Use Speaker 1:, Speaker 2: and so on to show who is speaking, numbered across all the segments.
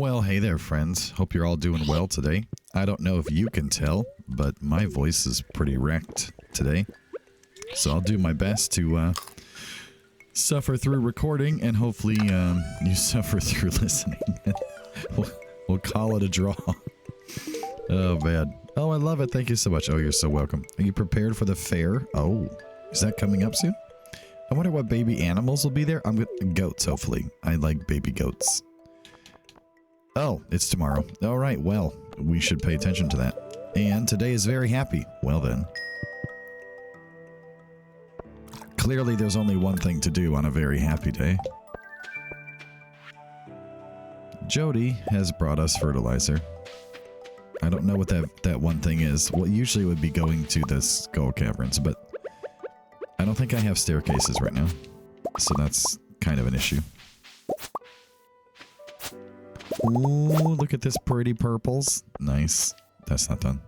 Speaker 1: Well, hey there, friends. Hope you're all doing well today. I don't know if you can tell, but my voice is pretty wrecked today. So I'll do my best to suffer through recording, and hopefully you suffer through listening. We'll call it a draw. Oh, man. Oh, I love it. Thank you so much. Oh, you're so welcome. Are you prepared for the fair? Oh, is that coming up soon? I wonder what baby animals will be there. Goats, hopefully. I like baby goats. Oh, it's tomorrow. All right, well, we should pay attention to that. And today is very happy. Well then. Clearly there's only one thing to do on a very happy day. Jody has brought us fertilizer. I don't know what that one thing is. Well, usually it would be going to the skull caverns, but I don't think I have staircases right now. So that's kind of an issue. Ooh, look at this pretty purples. Nice. That's not done.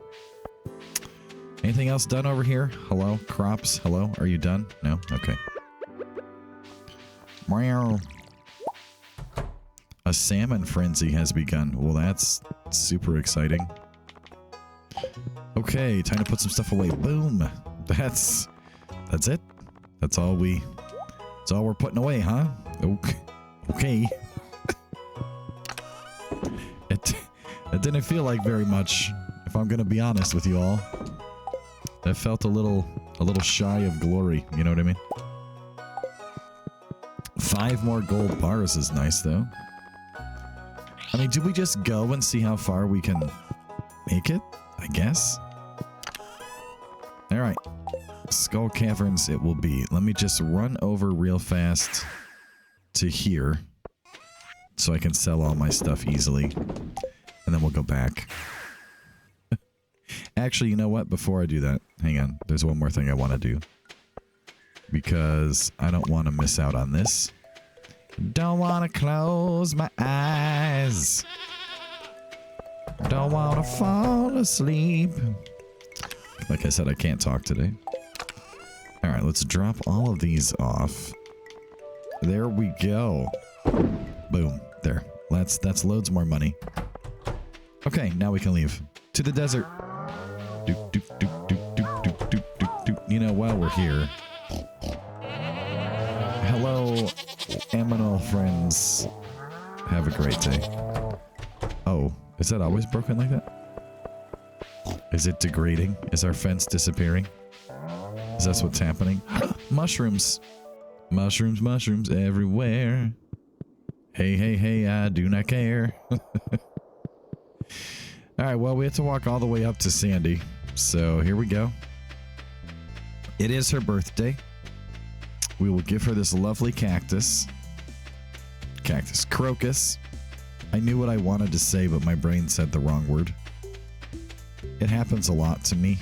Speaker 1: Anything else done over here? Hello? Crops? Hello? Are you done? No? Okay. Meow. A salmon frenzy has begun. Well, that's super exciting. Okay, time to put some stuff away. Boom. That's it. That's all we're putting away, huh? Okay. It didn't feel like very much, if I'm gonna be honest with you all. That felt a little shy of glory, you know what I mean? 5 more gold bars is nice, though. I mean, do we just go and see how far we can make it? I guess. Alright. Skull Caverns it will be. Let me just run over real fast to here so I can sell all my stuff easily. And then we'll go back. Actually, you know what? Before I do that, hang on. There's one more thing I want to do. Because I don't want to miss out on this. Don't want to close my eyes. Don't want to fall asleep. Like I said, I can't talk today. Alright, let's drop all of these off. There we go. Boom. There. That's loads more money. Okay, now we can leave. To the desert. You know, while we're here. Hello, aminal friends. Have a great day. Oh, is that always broken like that? Is it degrading? Is our fence disappearing? Is that what's happening? Mushrooms. Mushrooms, mushrooms everywhere. Hey, hey, hey, I do not care. Alright, well, we have to walk all the way up to Sandy. So, here we go. It is her birthday. We will give her this lovely cactus. Cactus. Crocus. I knew what I wanted to say, but my brain said the wrong word. It happens a lot to me.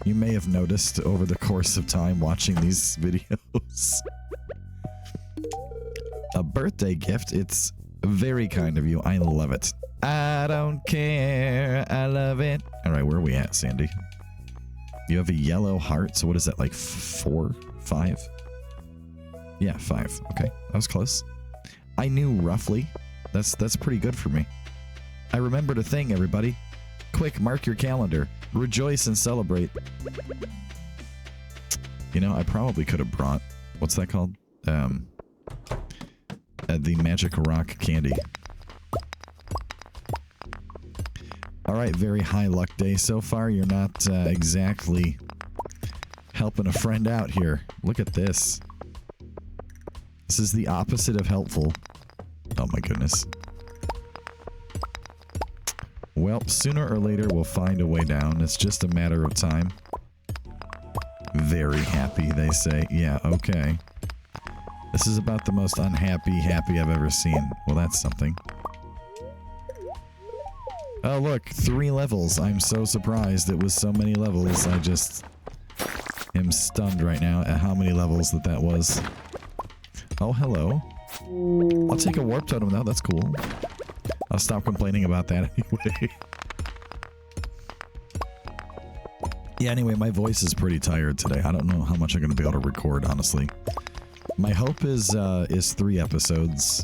Speaker 1: You may have noticed over the course of time watching these videos. A birthday gift. It's very kind of you. I love it. I don't care. I love it. All right, where are we at, Sandy? You have a yellow heart. So what is that, like 4? 5? Yeah, 5. Okay, that was close. I knew roughly. That's pretty good for me. I remembered a thing, everybody. Quick, mark your calendar. Rejoice and celebrate. You know, I probably could have brought... What's that called? The Magic Rock Candy. Alright, very high luck day so far. You're not exactly helping a friend out here. Look at this. This is the opposite of helpful. Oh my goodness. Well, sooner or later we'll find a way down. It's just a matter of time. Very happy, they say. Yeah, okay. This is about the most unhappy I've ever seen. Well, that's something. Oh, look, 3 levels. I'm so surprised it was so many levels. I just am stunned right now at how many levels that was. Oh, hello. I'll take a warp totem though. That's cool. I'll stop complaining about that anyway. Yeah, anyway, my voice is pretty tired today. I don't know how much I'm going to be able to record, honestly. My hope is 3 episodes.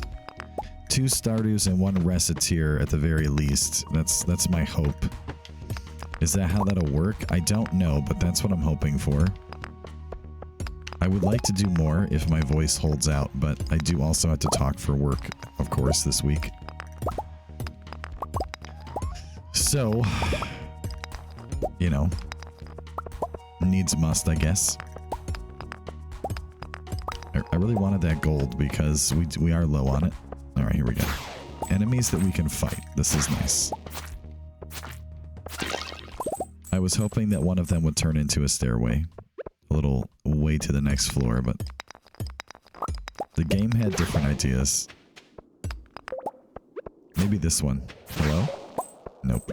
Speaker 1: 2 Stardews and 1 Reciteer at the very least. That's my hope. Is that how that'll work? I don't know, but that's what I'm hoping for. I would like to do more if my voice holds out, but I do also have to talk for work, of course, this week. So, you know, needs must, I guess. I really wanted that gold because we are low on it. Alright, here we go. Enemies that we can fight. This is nice. I was hoping that one of them would turn into a stairway. A little way to the next floor, but the game had different ideas. Maybe this one. Hello? Nope.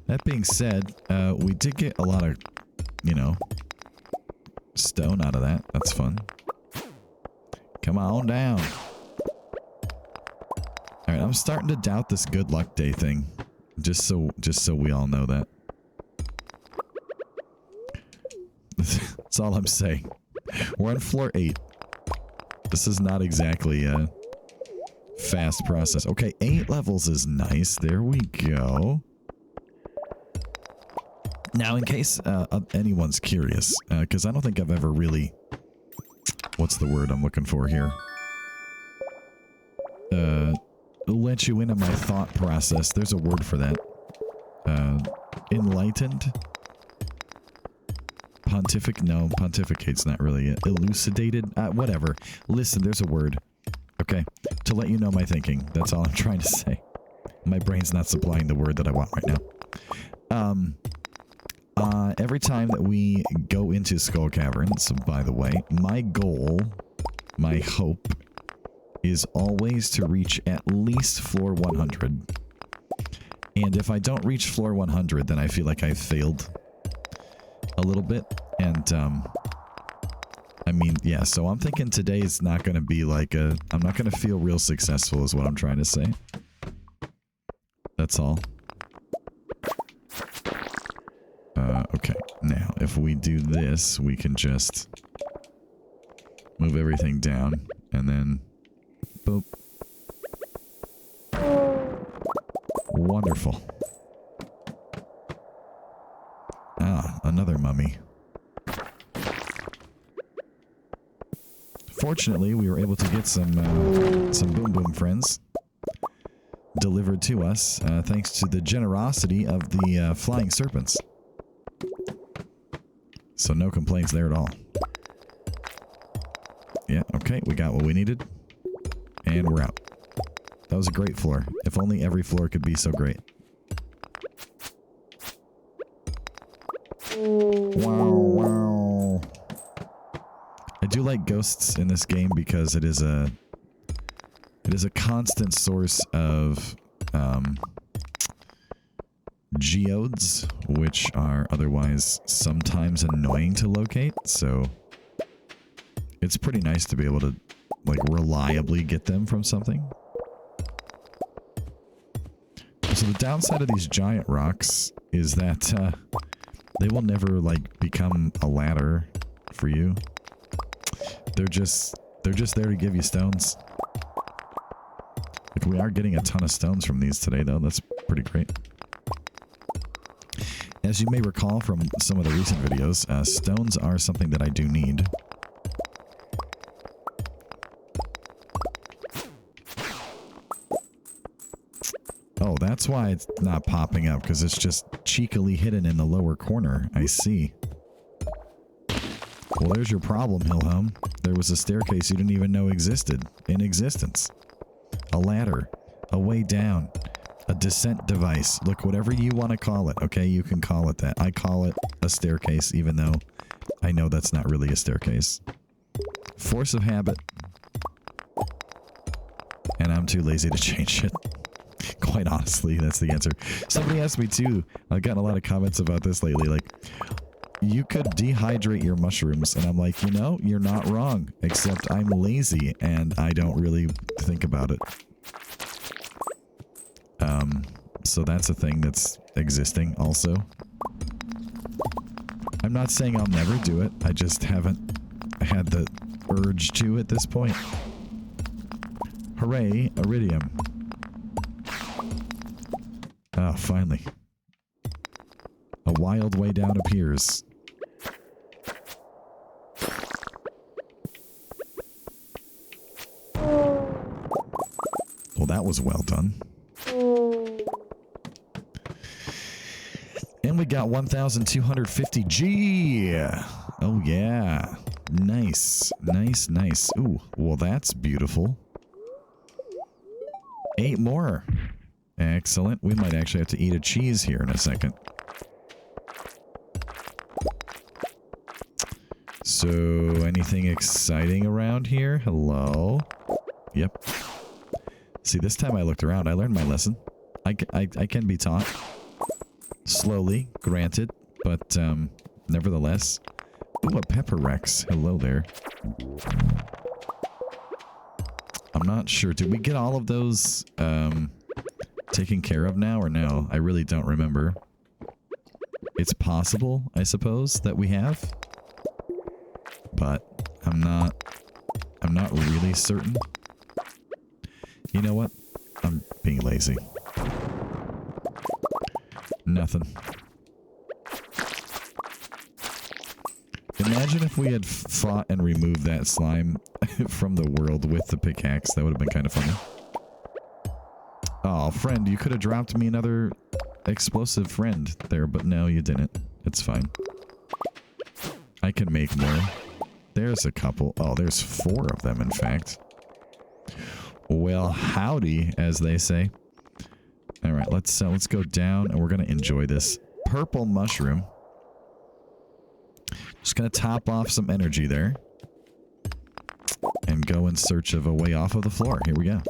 Speaker 1: That being said, we did get a lot of, you know, stone out of that. That's fun. Come on down. Alright, I'm starting to doubt this good luck day thing. Just so we all know that. That's all I'm saying. We're on floor 8. This is not exactly a fast process. Okay, 8 levels is nice. There we go. Now, in case anyone's curious, because I don't think I've ever really... What's the word I'm looking for here? Let you into my thought process. There's a word for that. Enlightened? No, pontificate's not really it. Elucidated? Whatever. Listen, there's a word. Okay, to let you know my thinking. That's all I'm trying to say. My brain's not supplying the word that I want right now. Every time that we go into Skull Caverns, by the way, my goal, my hope, is always to reach at least floor 100. And if I don't reach floor 100, then I feel like I've failed a little bit. And, I mean, yeah, so I'm thinking today is not going to be like I'm not going to feel real successful is what I'm trying to say. That's all. Okay, now, if we do this, we can just move everything down, and then, boop. Wonderful. Ah, another mummy. Fortunately, we were able to get some Boom Boom friends delivered to us, thanks to the generosity of the flying serpents. So no complaints there at all. Yeah, okay, we got what we needed. And we're out. That was a great floor. If only every floor could be so great. Wow, wow. I do like ghosts in this game because it is a constant source of geodes, which are otherwise sometimes annoying to locate, so it's pretty nice to be able to like reliably get them from something. So the downside of these giant rocks is that they will never like become a ladder for you. They're just there to give you stones. Like, we are getting a ton of stones from these today, though. That's pretty great. As you may recall from some of the recent videos, stones are something that I do need. Oh, that's why it's not popping up, because it's just cheekily hidden in the lower corner. I see. Well, there's your problem, Hillhome. There was a staircase you didn't even know existed. In existence. A ladder. A way down. A descent device. Look, whatever you want to call it, okay? You can call it that. I call it a staircase, even though I know that's not really a staircase. Force of habit. And I'm too lazy to change it. Quite honestly, that's the answer. Somebody asked me too, I've gotten a lot of comments about this lately, like, you could dehydrate your mushrooms, and I'm like, you know, you're not wrong, except I'm lazy, and I don't really think about it. So that's a thing that's existing also. I'm not saying I'll never do it, I just haven't had the urge to at this point. Hooray, iridium. Ah, finally. A wild way down appears. Well, that was well done. And we got 1,250 G. Oh, yeah. Nice. Nice, nice. Ooh, well, that's beautiful. 8 more. Excellent. We might actually have to eat a cheese here in a second. So, anything exciting around here? Hello? Yep. See, this time I looked around. I learned my lesson. I can be taught. Slowly, granted. But, nevertheless. Ooh, a pepper Rex. Hello there. I'm not sure. Did we get all of those, taken care of now or no? I really don't remember. It's possible, I suppose, that we have. But I'm not really certain. You know what? I'm being lazy. Nothing. Imagine if we had fought and removed that slime from the world with the pickaxe. That would have been kind of funny. Oh, friend, you could have dropped me another explosive friend there, but no, you didn't. It's fine. I can make more. There's a couple. Oh, there's 4 of them, in fact. Well, howdy, as they say. All right, let's go down, and we're gonna enjoy this purple mushroom. Just gonna top off some energy there, and go in search of a way off of the floor. Here we go.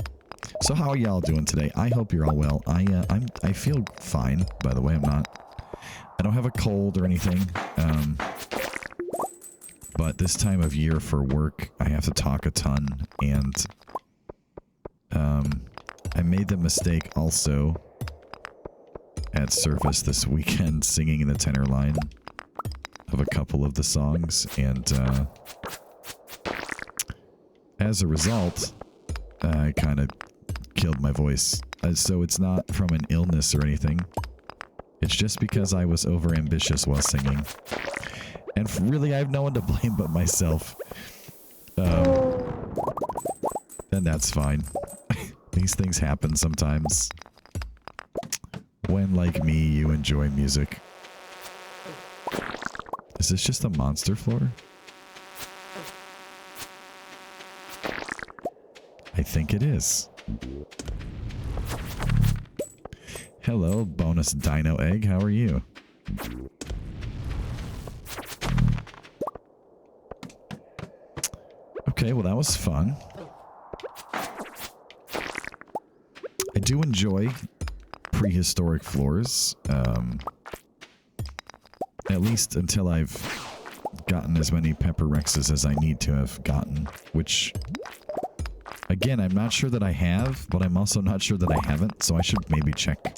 Speaker 1: So, how are y'all doing today? I hope you're all well. I feel fine. By the way, I don't have a cold or anything. But this time of year for work, I have to talk a ton, and I made the mistake also at Surface this weekend singing the tenor line of a couple of the songs, and as a result, I kind of killed my voice. So it's not from an illness or anything. It's just because I was overambitious while singing. And really, I have no one to blame but myself. And that's fine. These things happen sometimes. When, like me, you enjoy music. Is this just a monster floor? I think it is. Hello, bonus dino egg. How are you? Okay, well that was fun. I do enjoy prehistoric floors. At least until I've gotten as many pepper Rexes as I need to have gotten. Which, again, I'm not sure that I have, but I'm also not sure that I haven't, so I should maybe check.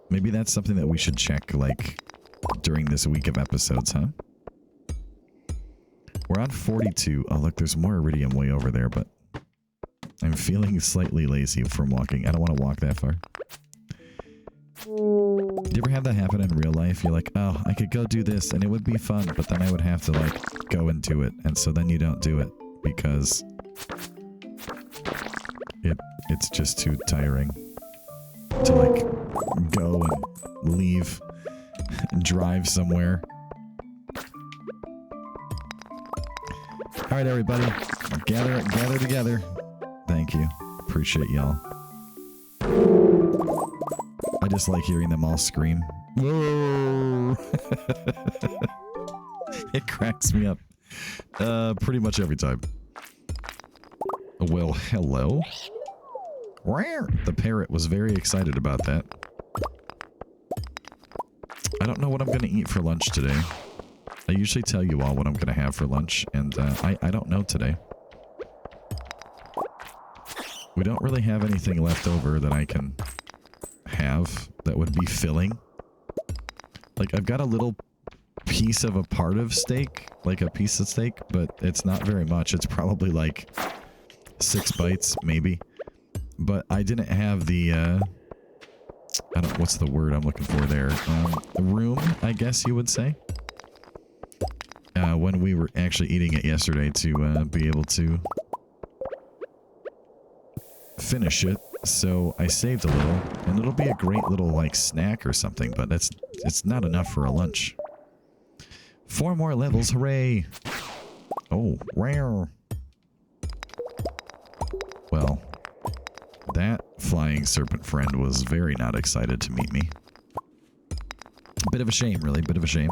Speaker 1: Maybe that's something that we should check, like, during this week of episodes, huh? We're on 42. Oh, look, there's more iridium way over there, but I'm feeling slightly lazy from walking. I don't want to walk that far. Do you ever have that happen in real life? You're like, oh, I could go do this and it would be fun, but then I would have to, like, go and do it. And so then you don't do it because it's just too tiring to, like, go and leave and drive somewhere. All right, everybody, gather together. Thank you. Appreciate y'all. I just like hearing them all scream. Whoa! It cracks me up. Pretty much every time. Well, hello. The parrot was very excited about that. I don't know what I'm going to eat for lunch today. I usually tell you all what I'm going to have for lunch, and I don't know today. We don't really have anything left over that I can have that would be filling. Like, I've got a little piece of a part of steak, like a piece of steak, but it's not very much. It's probably like 6 bites, maybe. But I didn't have the, I don't, what's the word I'm looking for there? Room, I guess you would say. When we were actually eating it yesterday to be able to finish it. So I saved a little, and it'll be a great little like snack or something, but it's not enough for a lunch. 4 more levels, hooray! Oh, rare. Well, that flying serpent friend was very not excited to meet me. Bit of a shame, really, bit of a shame.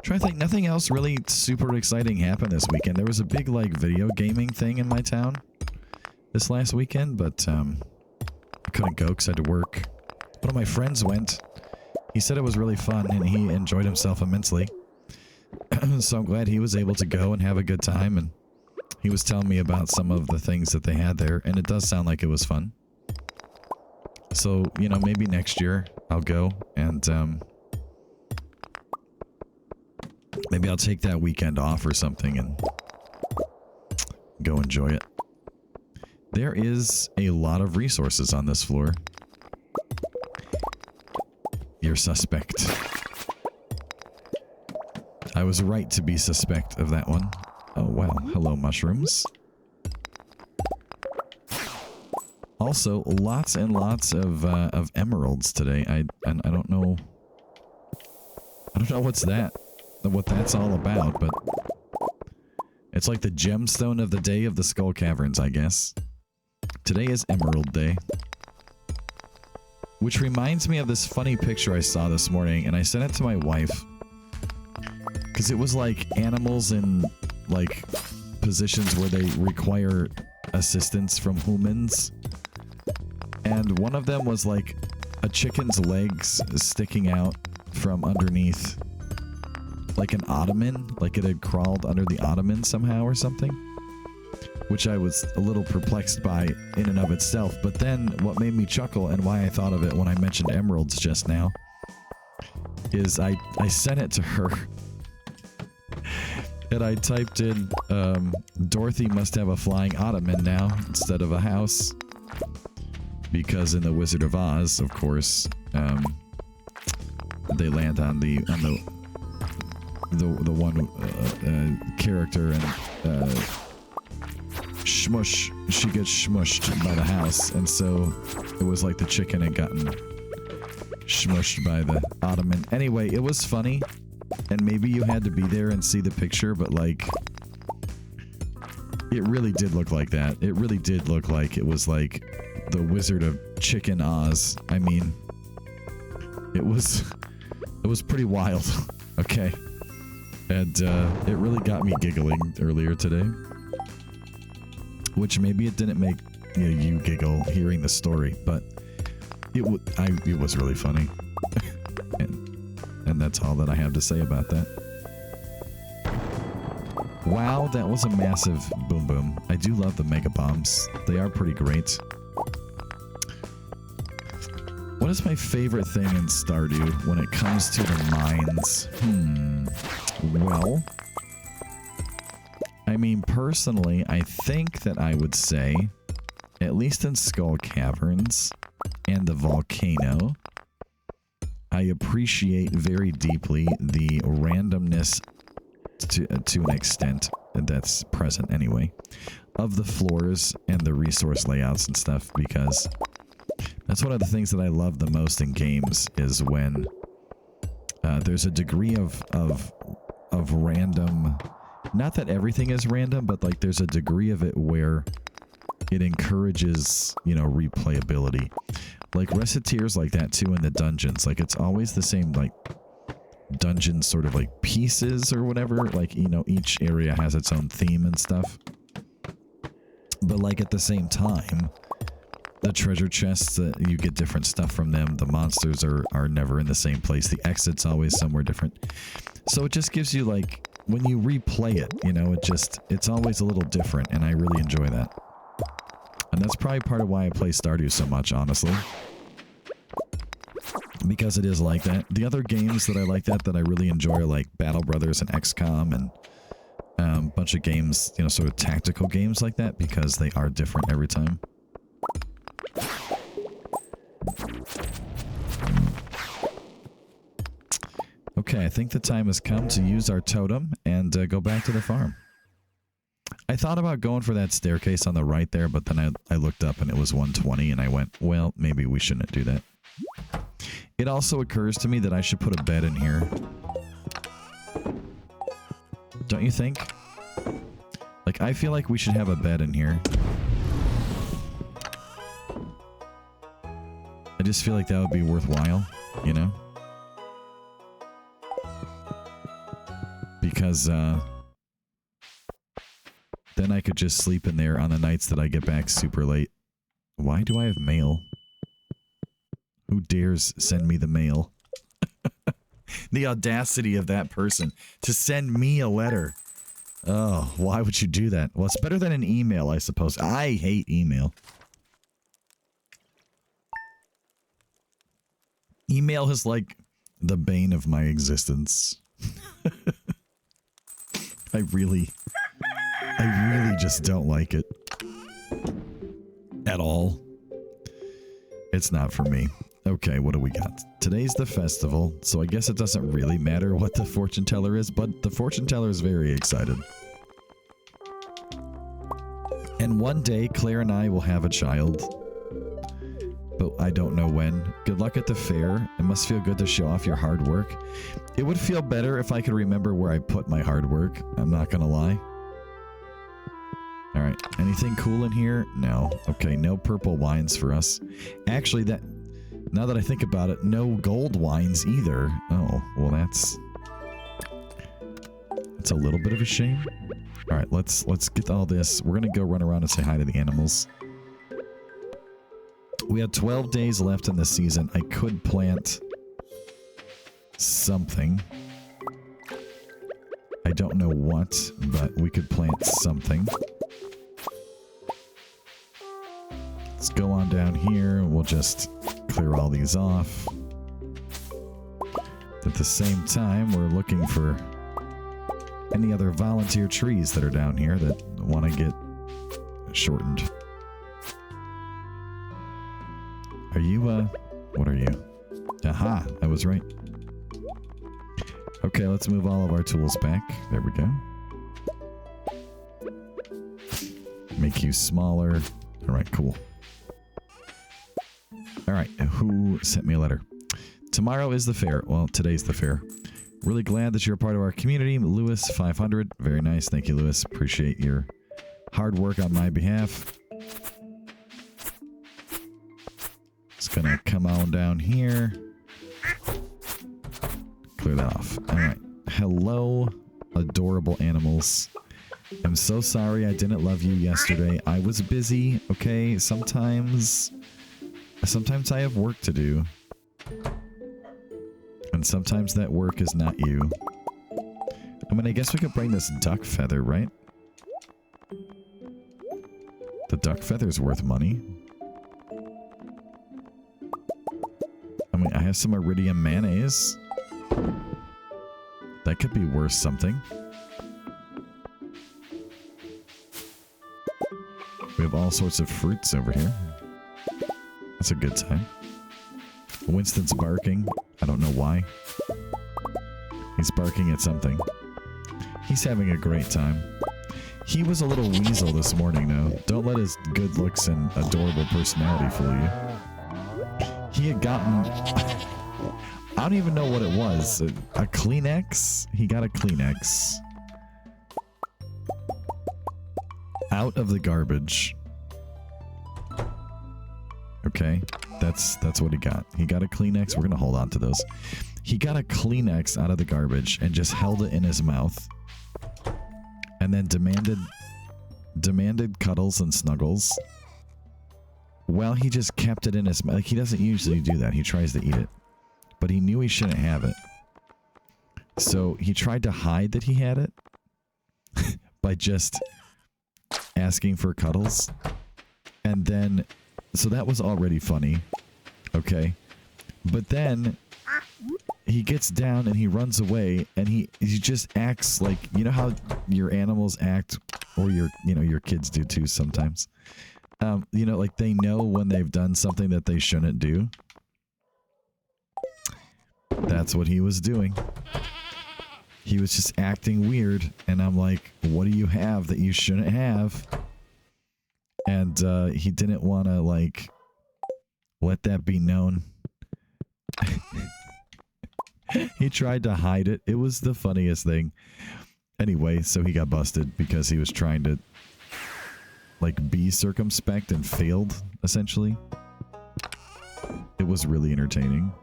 Speaker 1: Trying to think, nothing else really super exciting happened this weekend. There was a big like video gaming thing in my town this last weekend, but I couldn't go because I had to work. One of my friends went. He said it was really fun and he enjoyed himself immensely. So I'm glad he was able to go and have a good time, and he was telling me about some of the things that they had there, and it does sound like it was fun. So, you know, maybe next year I'll go and maybe I'll take that weekend off or something and go enjoy it. There is a lot of resources on this floor. You're suspect. I was right to be suspect of that one. Oh, wow. Hello, mushrooms. Also, lots and lots of emeralds today. I don't know. I don't know what that's all about, but it's like the gemstone of the day of the Skull Caverns, I guess. Today is Emerald Day. Which reminds me of this funny picture I saw this morning, and I sent it to my wife. Because it was like animals in like positions where they require assistance from humans. And one of them was like a chicken's legs sticking out from underneath like an ottoman, like it had crawled under the ottoman somehow or something. Which I was a little perplexed by in and of itself. But then what made me chuckle and why I thought of it when I mentioned emeralds just now is I sent it to her. And I typed in, Dorothy must have a flying ottoman now instead of a house. Because in the Wizard of Oz, of course, they land on the one character and shmush, she gets shmushed by the house, and so it was like the chicken had gotten shmushed by the ottoman. Anyway, it was funny. And maybe you had to be there and see the picture, but like, it really did look like that. It really did look like it was like the Wizard of Chicken Oz. I mean, it was pretty wild. Okay. And it really got me giggling earlier today. Which maybe it didn't make you giggle hearing the story, but it was really funny. And that's all that I have to say about that. Wow, that was a massive boom boom. I do love the mega bombs. They are pretty great. What is my favorite thing in Stardew when it comes to the mines? Well, I mean, personally, I think that I would say, at least in Skull Caverns and the volcano, I appreciate very deeply the randomness to an extent that's present anyway of the floors and the resource layouts and stuff, because that's one of the things that I love the most in games is when there's a degree of random, not that everything is random, but like there's a degree of it where it encourages, you know, replayability. Like reciteers like that too in the dungeons. Like it's always the same like dungeon sort of like pieces or whatever. Like, you know, each area has its own theme and stuff. But like at the same time, the treasure chests, you get different stuff from them. The monsters are never in the same place. The exit's always somewhere different. So it just gives you like, when you replay it, you know, it's always a little different, and I really enjoy that. And that's probably part of why I play Stardew so much, honestly. Because it is like that. The other games that I like that I really enjoy are like Battle Brothers and XCOM bunch of games, you know, sort of tactical games like that, because they are different every time. Okay, I think the time has come to use our totem and go back to the farm. I thought about going for that staircase on the right there, but then I looked up and it was 120 and I went, well, maybe we shouldn't do that. It also occurs to me that I should put a bed in here. Don't you think? Like, I feel like we should have a bed in here. I just feel like that would be worthwhile, you know? Because, then I could just sleep in there on the nights that I get back super late. Why do I have mail? Who dares send me the mail? The audacity of that person to send me a letter. Oh, why would you do that? Well, it's better than an email, I suppose. I hate email. Email is like the bane of my existence. I really just don't like it. At all. It's not for me. Okay, what do we got? Today's the festival, so I guess it doesn't really matter what the fortune teller is, but the fortune teller is very excited. And one day, Claire and I will have a child. But I don't know when. Good luck at the fair. It must feel good to show off your hard work. It would feel better if I could remember where I put my hard work. I'm not gonna lie. Alright, anything cool in here? No. Okay, no purple wines for us. Actually, now that I think about it, no gold wines either. Oh, well that's a little bit of a shame. Alright, let's get all this. We're gonna go run around and say hi to the animals. We have 12 days left in the season. I could plant something. I don't know what, but we could plant something. Let's go on down here. We'll just clear all these off. At the same time, we're looking for any other volunteer trees that are down here that want to get shortened. Are you, what are you? Aha, I was right. Okay, let's move all of our tools back. There we go. Make you smaller. Alright, cool. Alright, who sent me a letter? Tomorrow is the fair. Well, today's the fair. Really glad that you're a part of our community. Lewis 500. Very nice. Thank you, Lewis. Appreciate your hard work on my behalf. Just gonna come on down here. Clear that off. Alright. Hello, adorable animals. I'm so sorry I didn't love you yesterday. I was busy, okay? Sometimes I have work to do. And sometimes that work is not you. I mean, I guess we could bring this duck feather, right? The duck feather's worth money. I mean, I have some iridium mayonnaise. That could be worth something. We have all sorts of fruits over here. That's a good time. Winston's barking. I don't know why. He's barking at something. He's having a great time. He was a little weasel this morning, though. Don't let his good looks and adorable personality fool you. He had gotten... I don't even know what it was. A Kleenex? He got a Kleenex. Out of the garbage. Okay, that's what he got. He got a Kleenex. We're gonna hold on to those. He got a Kleenex out of the garbage and just held it in his mouth, and then demanded cuddles and snuggles. Well, he just kept it in his mouth. Like, he doesn't usually do that. He tries to eat it, but he knew he shouldn't have it. So he tried to hide that he had it by just asking for cuddles, and then. So that was already funny, okay? But then he gets down and he runs away, and he just acts like, you know how your animals act, or your kids do too sometimes. Like they know when they've done something that they shouldn't do. That's what he was doing. He was just acting weird, and I'm like, what do you have that you shouldn't have? And he didn't want to, like, let that be known. He tried to hide it. It was the funniest thing. Anyway, so he got busted because he was trying to, like, be circumspect and failed, essentially. It was really entertaining.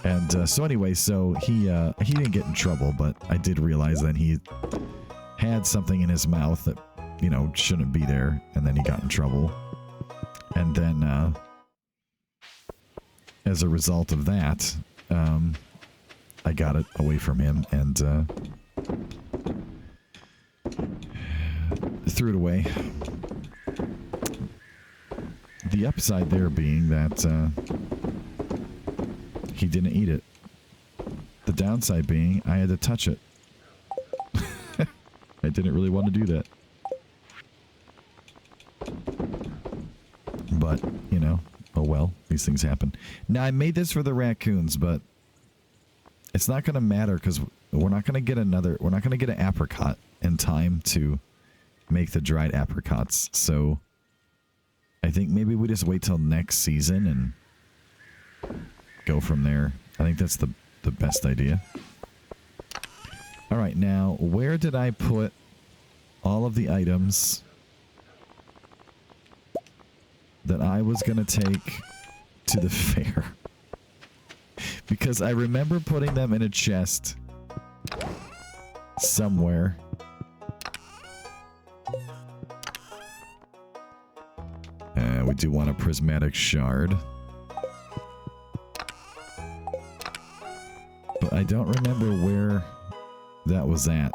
Speaker 1: And so anyway, so he didn't get in trouble, but I did realize that he had something in his mouth that, shouldn't be there, and then he got in trouble. And then, as a result of that, I got it away from him and threw it away. The upside there being that he didn't eat it. The downside being I had to touch it. I didn't really want to do that. But, oh well, these things happen. Now, I made this for the raccoons, but it's not going to matter because we're not going to get an apricot in time to make the dried apricots. So I think maybe we just wait till next season and go from there. I think that's the best idea. All right, now, where did I put all of the items that I was going to take to the fair? Because I remember putting them in a chest somewhere. We do want a prismatic shard. But I don't remember where that was at.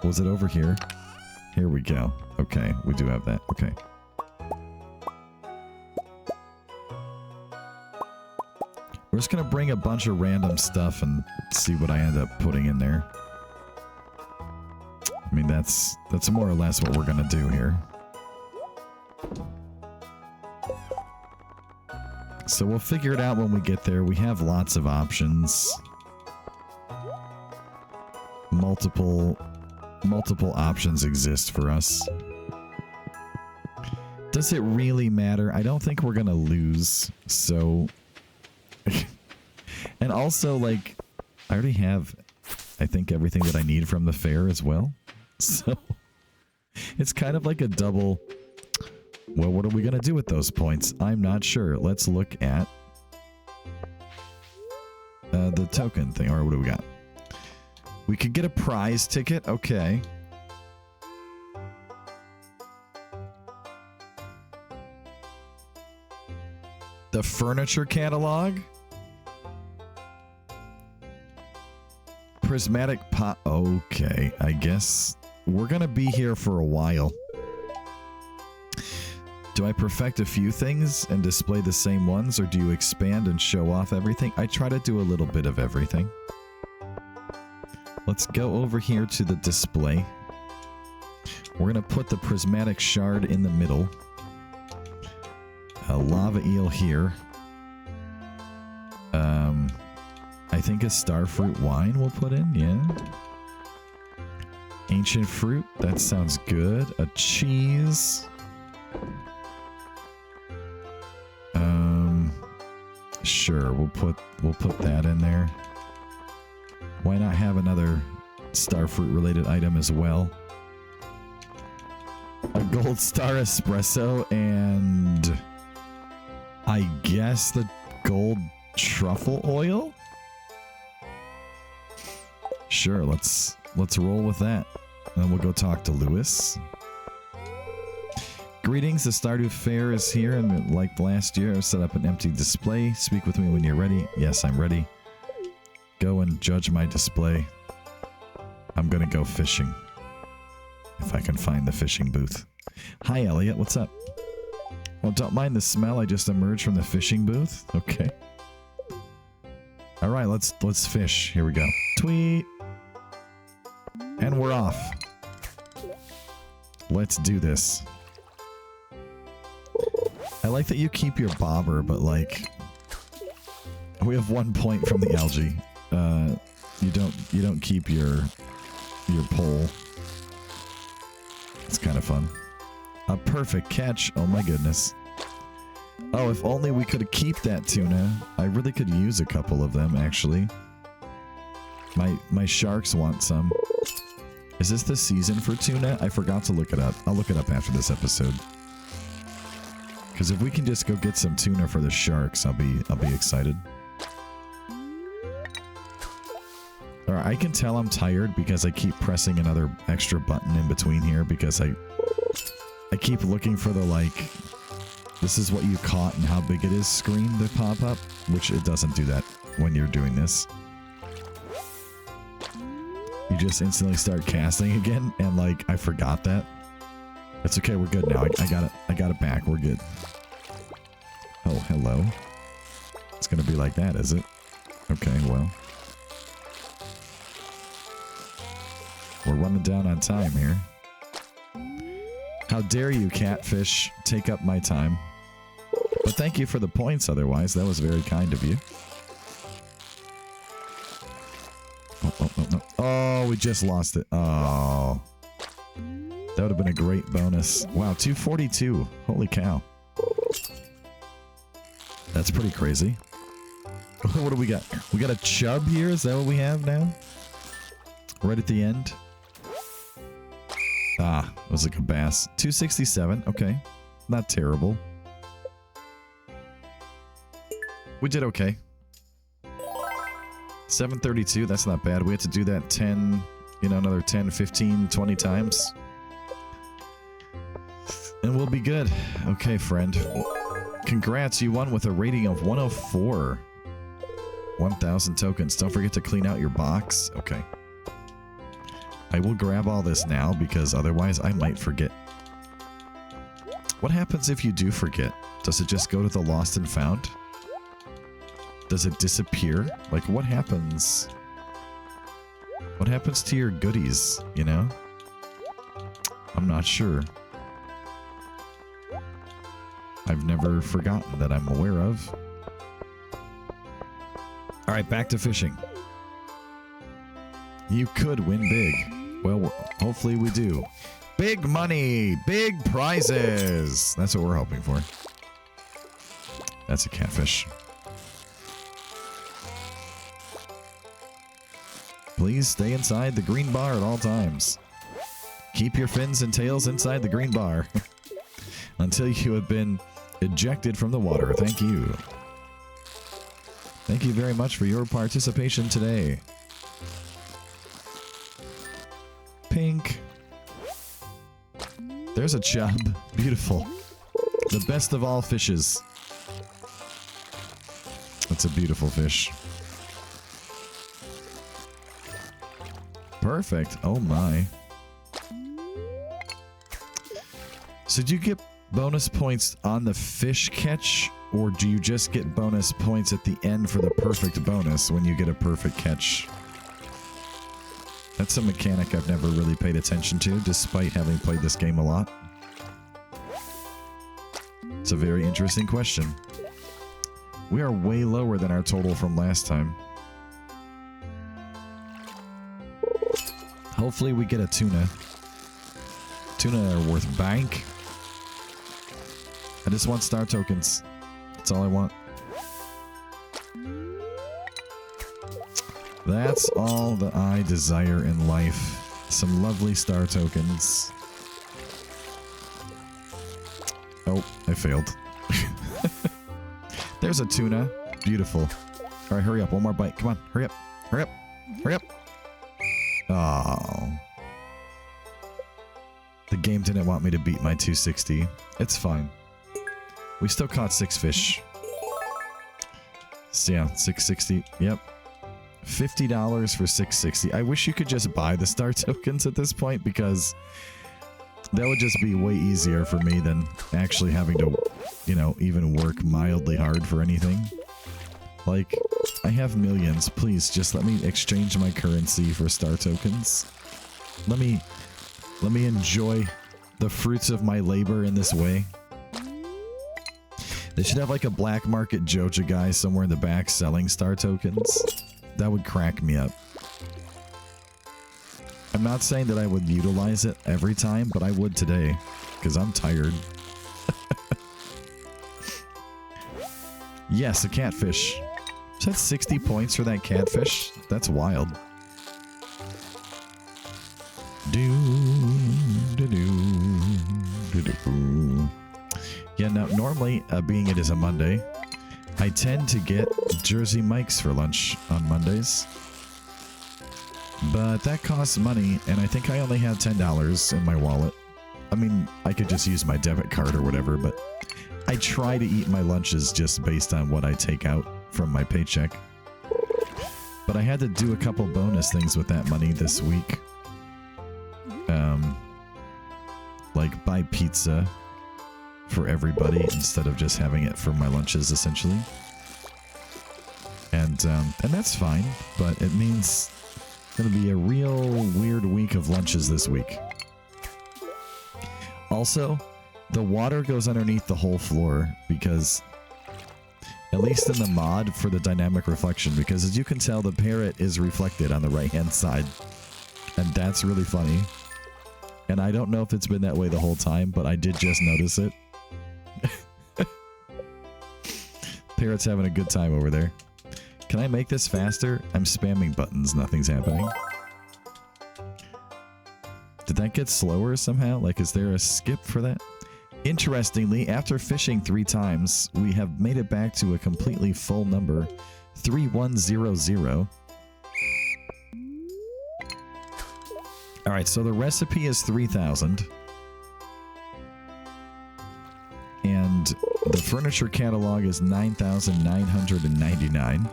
Speaker 1: Was it over here? Here we go. Okay, we do have that. Okay. We're just going to bring a bunch of random stuff and see what I end up putting in there. I mean, that's more or less what we're going to do here. So we'll figure it out when we get there. We have lots of options. Multiple options exist for us. Does it really matter? I don't think we're going to lose, so... And also, like, I already have, I think, everything that I need from the fair as well. So, it's kind of like a double, well, what are we going to do with those points? I'm not sure. Let's look at the token thing, or what do we got? We could get a prize ticket. Okay. The furniture catalog. Prismatic pot. Okay, I guess we're gonna be here for a while. Do I perfect a few things and display the same ones, or do you expand and show off everything? I try to do a little bit of everything. Let's go over here to the display. We're gonna put the prismatic shard in the middle. A lava eel here. I think a starfruit wine we'll put in, yeah. Ancient fruit, that sounds good. A cheese. Sure, we'll put that in there. Why not have another starfruit related item as well? A gold star espresso and I guess the gold truffle oil? Sure, let's roll with that. And then we'll go talk to Lewis. Greetings, the Stardew Fair is here, and like last year, I've set up an empty display. Speak with me when you're ready. Yes, I'm ready. Go and judge my display. I'm gonna go fishing. If I can find the fishing booth. Hi, Elliot, what's up? Well, don't mind the smell, I just emerged from the fishing booth. Okay. All right, let's fish. Here we go. Tweet. And we're off. Let's do this. I like that you keep your bobber, but like we have 1 point from the algae. You don't keep your pole. It's kind of fun. A perfect catch. Oh my goodness. Oh, if only we could keep that tuna. I really could use a couple of them, actually. My sharks want some. Is this the season for tuna? I forgot to look it up. I'll look it up after this episode. Because if we can just go get some tuna for the sharks, I'll be excited. Alright, I can tell I'm tired because I keep pressing another extra button in between here because I keep looking for the like, this is what you caught and how big it is screen to pop up, which it doesn't do that when you're doing this. You just instantly start casting again, and like, I forgot that. That's okay, we're good now. I got it back, we're good. Oh, hello. It's gonna be like that, is it? Okay, well. We're running down on time here. How dare you, catfish, take up my time. But thank you for the points otherwise. That was very kind of you. Oh, we just lost it. Oh. That would have been a great bonus. Wow, 242. Holy cow. That's pretty crazy. What do we got? We got a chub here? Is that what we have now? Right at the end? Ah, it was like a bass. 267. Okay. Not terrible. We did okay. 732. That's not bad. We had to do that 10, another 10, 15, 20 times. And we'll be good. Okay, friend. Congrats, you won with a rating of 104. 1,000 tokens. Don't forget to clean out your box. Okay. I will grab all this now because otherwise I might forget. What happens if you do forget? Does it just go to the lost and found? Does it disappear? Like, what happens? What happens to your goodies, you know? I'm not sure. I've never forgotten that I'm aware of. Alright, back to fishing. You could win big. Well, hopefully we do. Big money! Big prizes! That's what we're hoping for. That's a catfish. Please stay inside the green bar at all times. Keep your fins and tails inside the green bar. Until you have been ejected from the water. Thank you. Thank you very much for your participation today. Pink. There's a chub. Beautiful. The best of all fishes. That's a beautiful fish. Perfect. Oh my. So do you get bonus points on the fish catch, or do you just get bonus points at the end for the perfect bonus when you get a perfect catch? That's a mechanic I've never really paid attention to, despite having played this game a lot. It's a very interesting question. We are way lower than our total from last time. Hopefully we get a tuna. Tuna are worth bank. I just want star tokens. That's all I want. That's all that I desire in life. Some lovely star tokens. Oh, I failed. There's a tuna. Beautiful. Alright, hurry up. One more bite. Come on. Hurry up. Hurry up. Hurry up. Oh. The game didn't want me to beat my 260. It's fine. We still caught 6 fish. So yeah, 660. Yep. $50 for 660. I wish you could just buy the star tokens at this point, because that would just be way easier for me than actually having to, even work mildly hard for anything. Like, I have millions. Please, just let me exchange my currency for star tokens. Let me enjoy the fruits of my labor in this way. They should have like a black market Joja guy somewhere in the back selling star tokens. That would crack me up. I'm not saying that I would utilize it every time, but I would today, because I'm tired. Yes, a catfish. Is that 60 points for that catfish? That's wild. Yeah, now normally, being it is a Monday, I tend to get Jersey Mike's for lunch on Mondays. But that costs money, and I think I only have $10 in my wallet. I mean, I could just use my debit card or whatever, but I try to eat my lunches just based on what I take out from my paycheck. But I had to do a couple bonus things with that money this week. Like buy pizza for everybody instead of just having it for my lunches, essentially. And that's fine, but it means it's going to be a real weird week of lunches this week. Also, the water goes underneath the whole floor because, at least in the mod for the dynamic reflection, because as you can tell, the parrot is reflected on the right-hand side. And that's really funny. And I don't know if it's been that way the whole time, but I did just notice it. Parrot's having a good time over there. Can I make this faster? I'm spamming buttons. Nothing's happening. Did that get slower somehow? Like, is there a skip for that? Interestingly, after fishing 3 times, we have made it back to a completely full number. 3100. Alright, so the recipe is 3,000. And the furniture catalog is 9,999.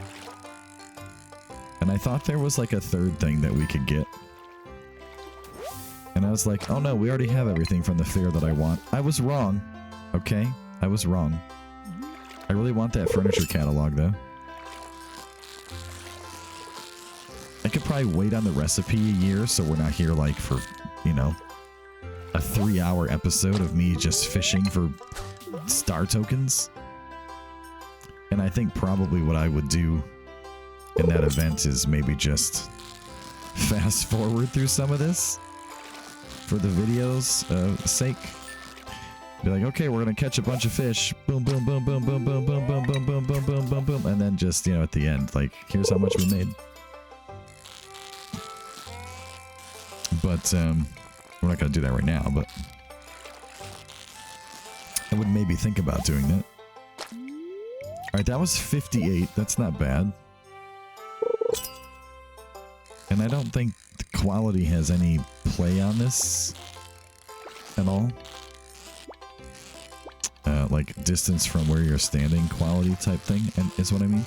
Speaker 1: And I thought there was like a third thing that we could get. And I was like, oh no, we already have everything from the fair that I want. I was wrong. Okay? I was wrong. I really want that furniture catalog though. I could probably wait on the recipe a year so we're not here like for, you know, a 3-hour episode of me just fishing for star tokens. And I think probably what I would do in that event is maybe just fast forward through some of this for the video's sake. Be like, okay, we're gonna catch a bunch of fish. Boom, boom, boom, boom, boom, boom, boom, boom, boom, boom, boom, boom, boom, boom, and then just, you know, at the end, like, here's how much we made. But we're not gonna do that right now. But I would maybe think about doing that. All right, that was 58. That's not bad. And I don't think the quality has any play on this at all. Like distance from where you're standing quality type thing, and is what I mean.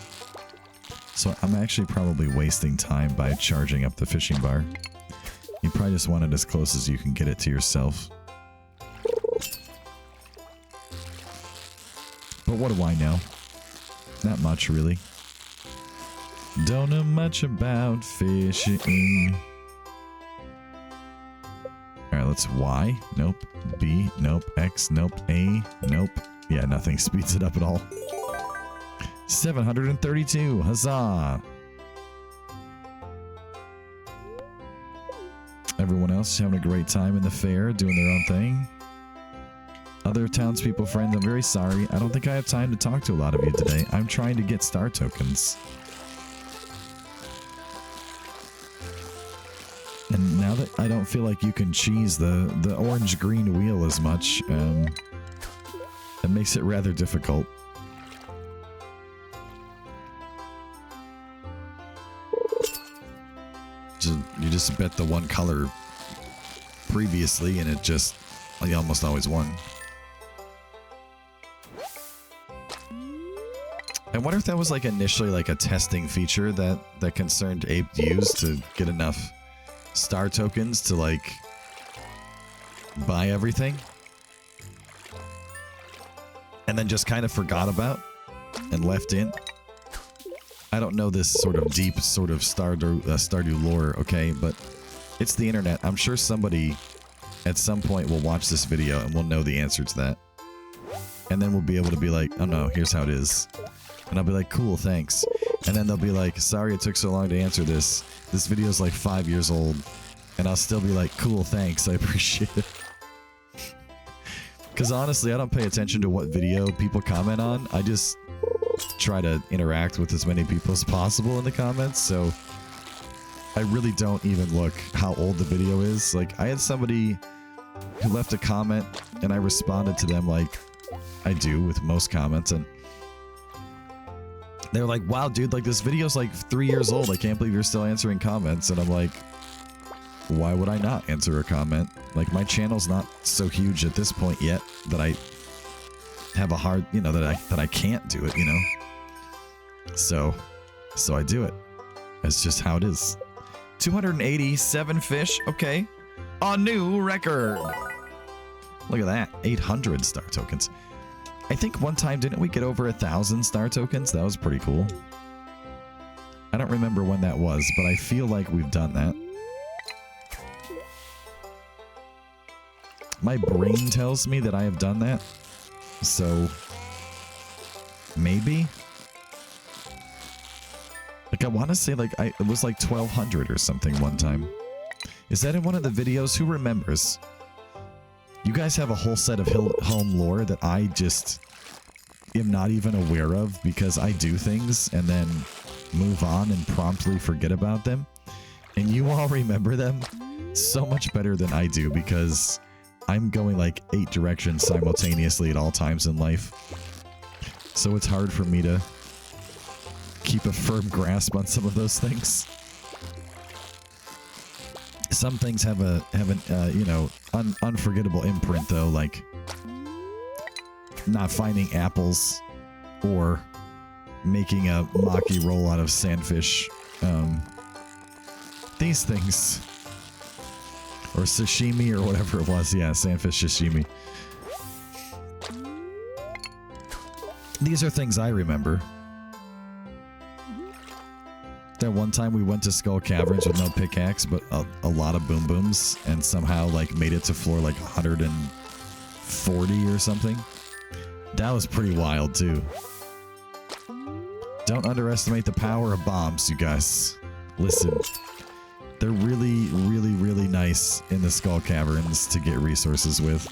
Speaker 1: So I'm actually probably wasting time by charging up the fishing bar. You probably just want it as close as you can get it to yourself. But what do I know? Not much, really. Don't know much about fishing. Alright, let's Y. Nope. B. Nope. X. Nope. A. Nope. Yeah, nothing speeds it up at all. 732. Huzzah! Everyone else is having a great time in the fair, doing their own thing. Other townspeople friends, I'm very sorry. I don't think I have time to talk to a lot of you today. I'm trying to get star tokens. And now that I don't feel like you can cheese the orange-green wheel as much, it makes it rather difficult. You just bet the one color previously, and it just, you almost always won. I wonder if that was like initially like a testing feature that Concerned Ape used to get enough star tokens to like buy everything, and then just kind of forgot about and left in. I don't know this sort of deep sort of Stardew lore, okay? But it's the internet. I'm sure somebody at some point will watch this video and will know the answer to that. And then we'll be able to be like, oh no, here's how it is. And I'll be like, cool, thanks. And then they'll be like, sorry it took so long to answer this. This video is like 5 years old. And I'll still be like, cool, thanks, I appreciate it. Because honestly, I don't pay attention to what video people comment on. I just try to interact with as many people as possible in the comments. So I really don't even look how old the video is. Like, I had somebody who left a comment and I responded to them like I do with most comments, and they were like, wow, dude, like this video's like 3 years old. I can't believe you're still answering comments. And I'm like, why would I not answer a comment? Like, my channel's not so huge at this point yet that I have a hard, you know, that I can't do it, you know? So I do it. It's just how it is. 287 fish. Okay. A new record. Look at that. 800 star tokens. I think one time, didn't we get over 1,000 star tokens? That was pretty cool. I don't remember when that was, but I feel like we've done that. My brain tells me that I have done that. So maybe. Like, I want to say like it was like 1,200 or something one time. Is that in one of the videos? Who remembers? You guys have a whole set of home lore that I just am not even aware of because I do things and then move on and promptly forget about them. And you all remember them so much better than I do because I'm going like 8 directions simultaneously at all times in life. So it's hard for me to keep a firm grasp on some of those things. Some things have an you know, unforgettable imprint though, like not finding apples or making a maki roll out of sandfish. These things. Or sashimi or whatever it was. Yeah, sandfish sashimi. These are things I remember. That one time we went to Skull Caverns with no pickaxe, but a lot of boom booms, and somehow like made it to floor like 140 or something. That was pretty wild too. Don't underestimate the power of bombs, you guys. Listen, they're really, really, really nice in the Skull Caverns to get resources with.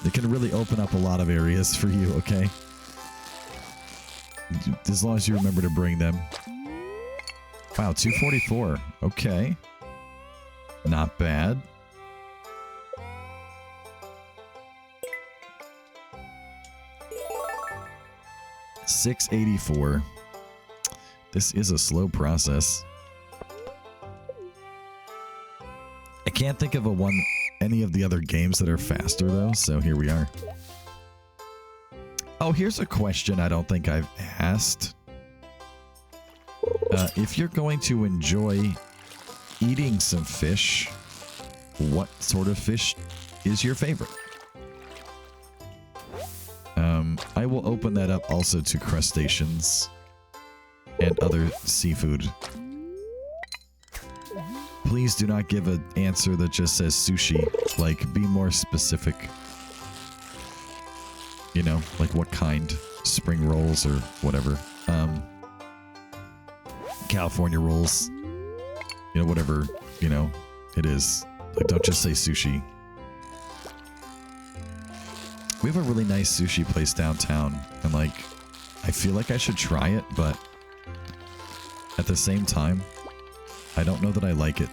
Speaker 1: They can really open up a lot of areas for you, okay? As long as you remember to bring them. Wow, 244. Okay. Not bad. $684. This is a slow process. I can't think of any of the other games that are faster though, so here we are. Oh, here's a question I don't think I've asked. If you're going to enjoy eating some fish, what sort of fish is your favorite? I will open that up also to crustaceans and other seafood. Please do not give an answer that just says sushi. Like, be more specific. You know, like what kind? Spring rolls or whatever. California rolls. You know, whatever, you know, it is. Like, don't just say sushi. We have a really nice sushi place downtown, and like, I feel like I should try it, but at the same time, I don't know that I like it.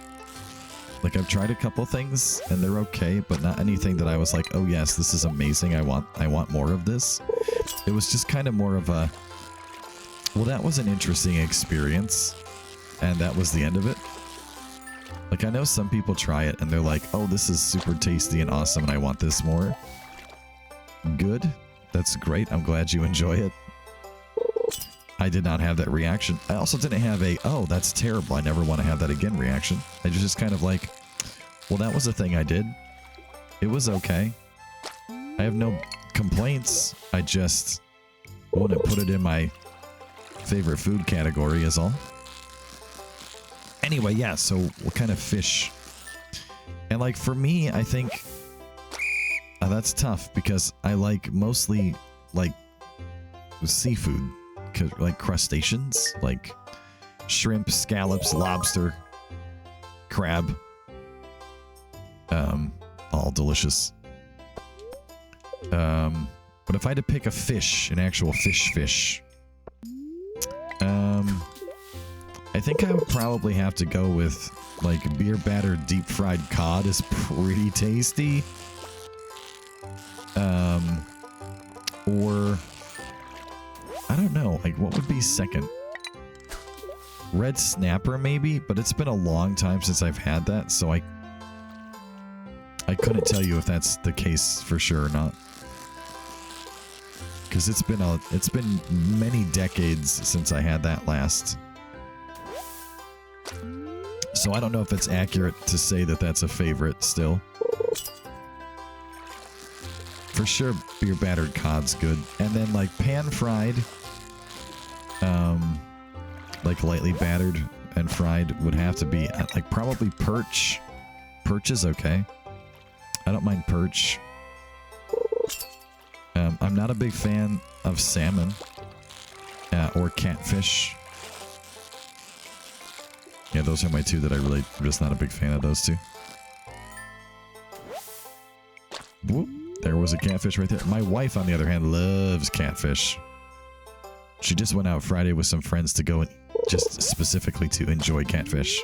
Speaker 1: Like, I've tried a couple things, and they're okay, but not anything that I was like, oh yes, this is amazing, I want more of this. It was just kind of more of a, well, that was an interesting experience, and that was the end of it. Like, I know some people try it, and they're like, oh, this is super tasty and awesome, and I want this more. Good. That's great. I'm glad you enjoy it. I did not have that reaction. I also didn't have a, oh, that's terrible, I never want to have that again reaction. I just kind of like, well, that was a thing I did. It was okay. I have no complaints. I just wouldn't put it in my favorite food category is all. Anyway, yeah, so what kind of fish? And like for me, I think that's tough because I like mostly like seafood, like crustaceans, like shrimp, scallops, lobster, crab. All delicious. But if I had to pick a fish, an actual fish, I think I would probably have to go with like beer battered deep fried cod is pretty tasty. Or I don't know, like what would be second? Red snapper maybe, but it's been a long time since I've had that, so I couldn't tell you if that's the case for sure or not. Because it's been many decades since I had that last. So I don't know if it's accurate to say that that's a favorite still. For sure, beer battered cod's good. And then like pan fried, like lightly battered and fried would have to be like probably perch. Perch is okay. I don't mind perch. I'm not a big fan of salmon or catfish. Yeah, those are my two that I'm just not a big fan of those two. Whoop, there was a catfish right there. My wife, on the other hand, loves catfish. She just went out Friday with some friends to go and just specifically to enjoy catfish.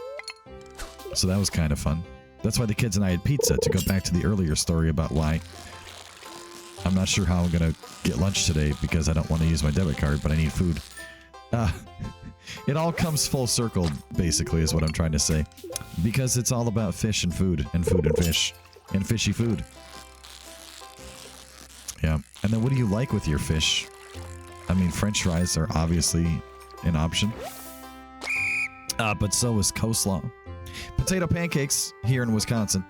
Speaker 1: So that was kind of fun. That's why the kids and I had pizza, to go back to the earlier story about why I'm not sure how I'm going to get lunch today because I don't want to use my debit card, but I need food. It all comes full circle, basically, is what I'm trying to say. Because it's all about fish and food and fish and fishy food. Yeah. And then what do you like with your fish? I mean, French fries are obviously an option. But so is coleslaw. Potato pancakes here in Wisconsin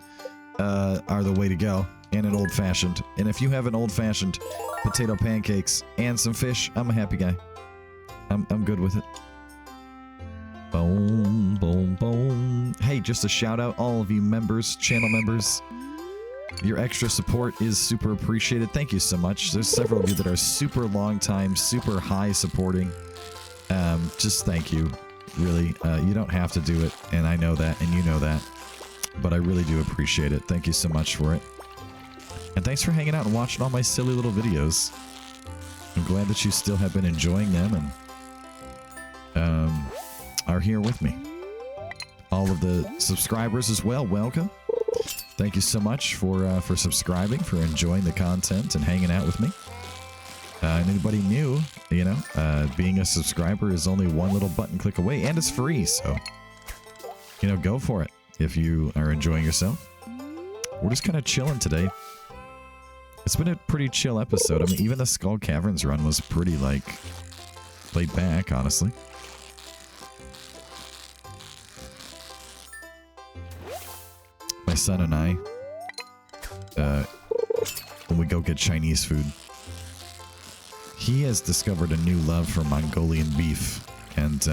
Speaker 1: are the way to go. And an old-fashioned. And if you have an old-fashioned potato pancakes and some fish, I'm a happy guy. I'm good with it. Boom, boom, boom. Hey, just a shout out, all of you members, channel members. Your extra support is super appreciated. Thank you so much. There's several of you that are super long time, super high supporting. Just thank you. Really, you don't have to do it, and I know that, and you know that. But I really do appreciate it. Thank you so much for it. And thanks for hanging out and watching all my silly little videos. I'm glad that you still have been enjoying them and are here with me. All of the subscribers as well, welcome. Thank you so much for subscribing, for enjoying the content and hanging out with me. And anybody new, you know, being a subscriber is only one little button click away, and it's free, so, you know, go for it if you are enjoying yourself. We're just kind of chilling today. It's been a pretty chill episode. I mean, even the Skull Caverns run was pretty, like, laid back, honestly. My son and I, when we go get Chinese food, he has discovered a new love for Mongolian beef, and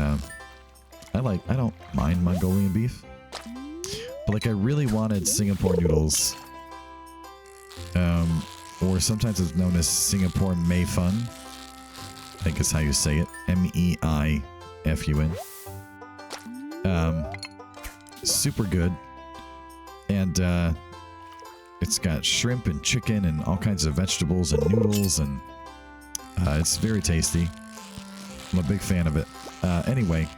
Speaker 1: I don't mind Mongolian beef, but like I really wanted Singapore noodles, or sometimes it's known as Singapore Mei Fun, I think is how you say it, M-E-I-F-U-N. Super good, and it's got shrimp and chicken and all kinds of vegetables and noodles, and it's very tasty. I'm a big fan of it. Anyway,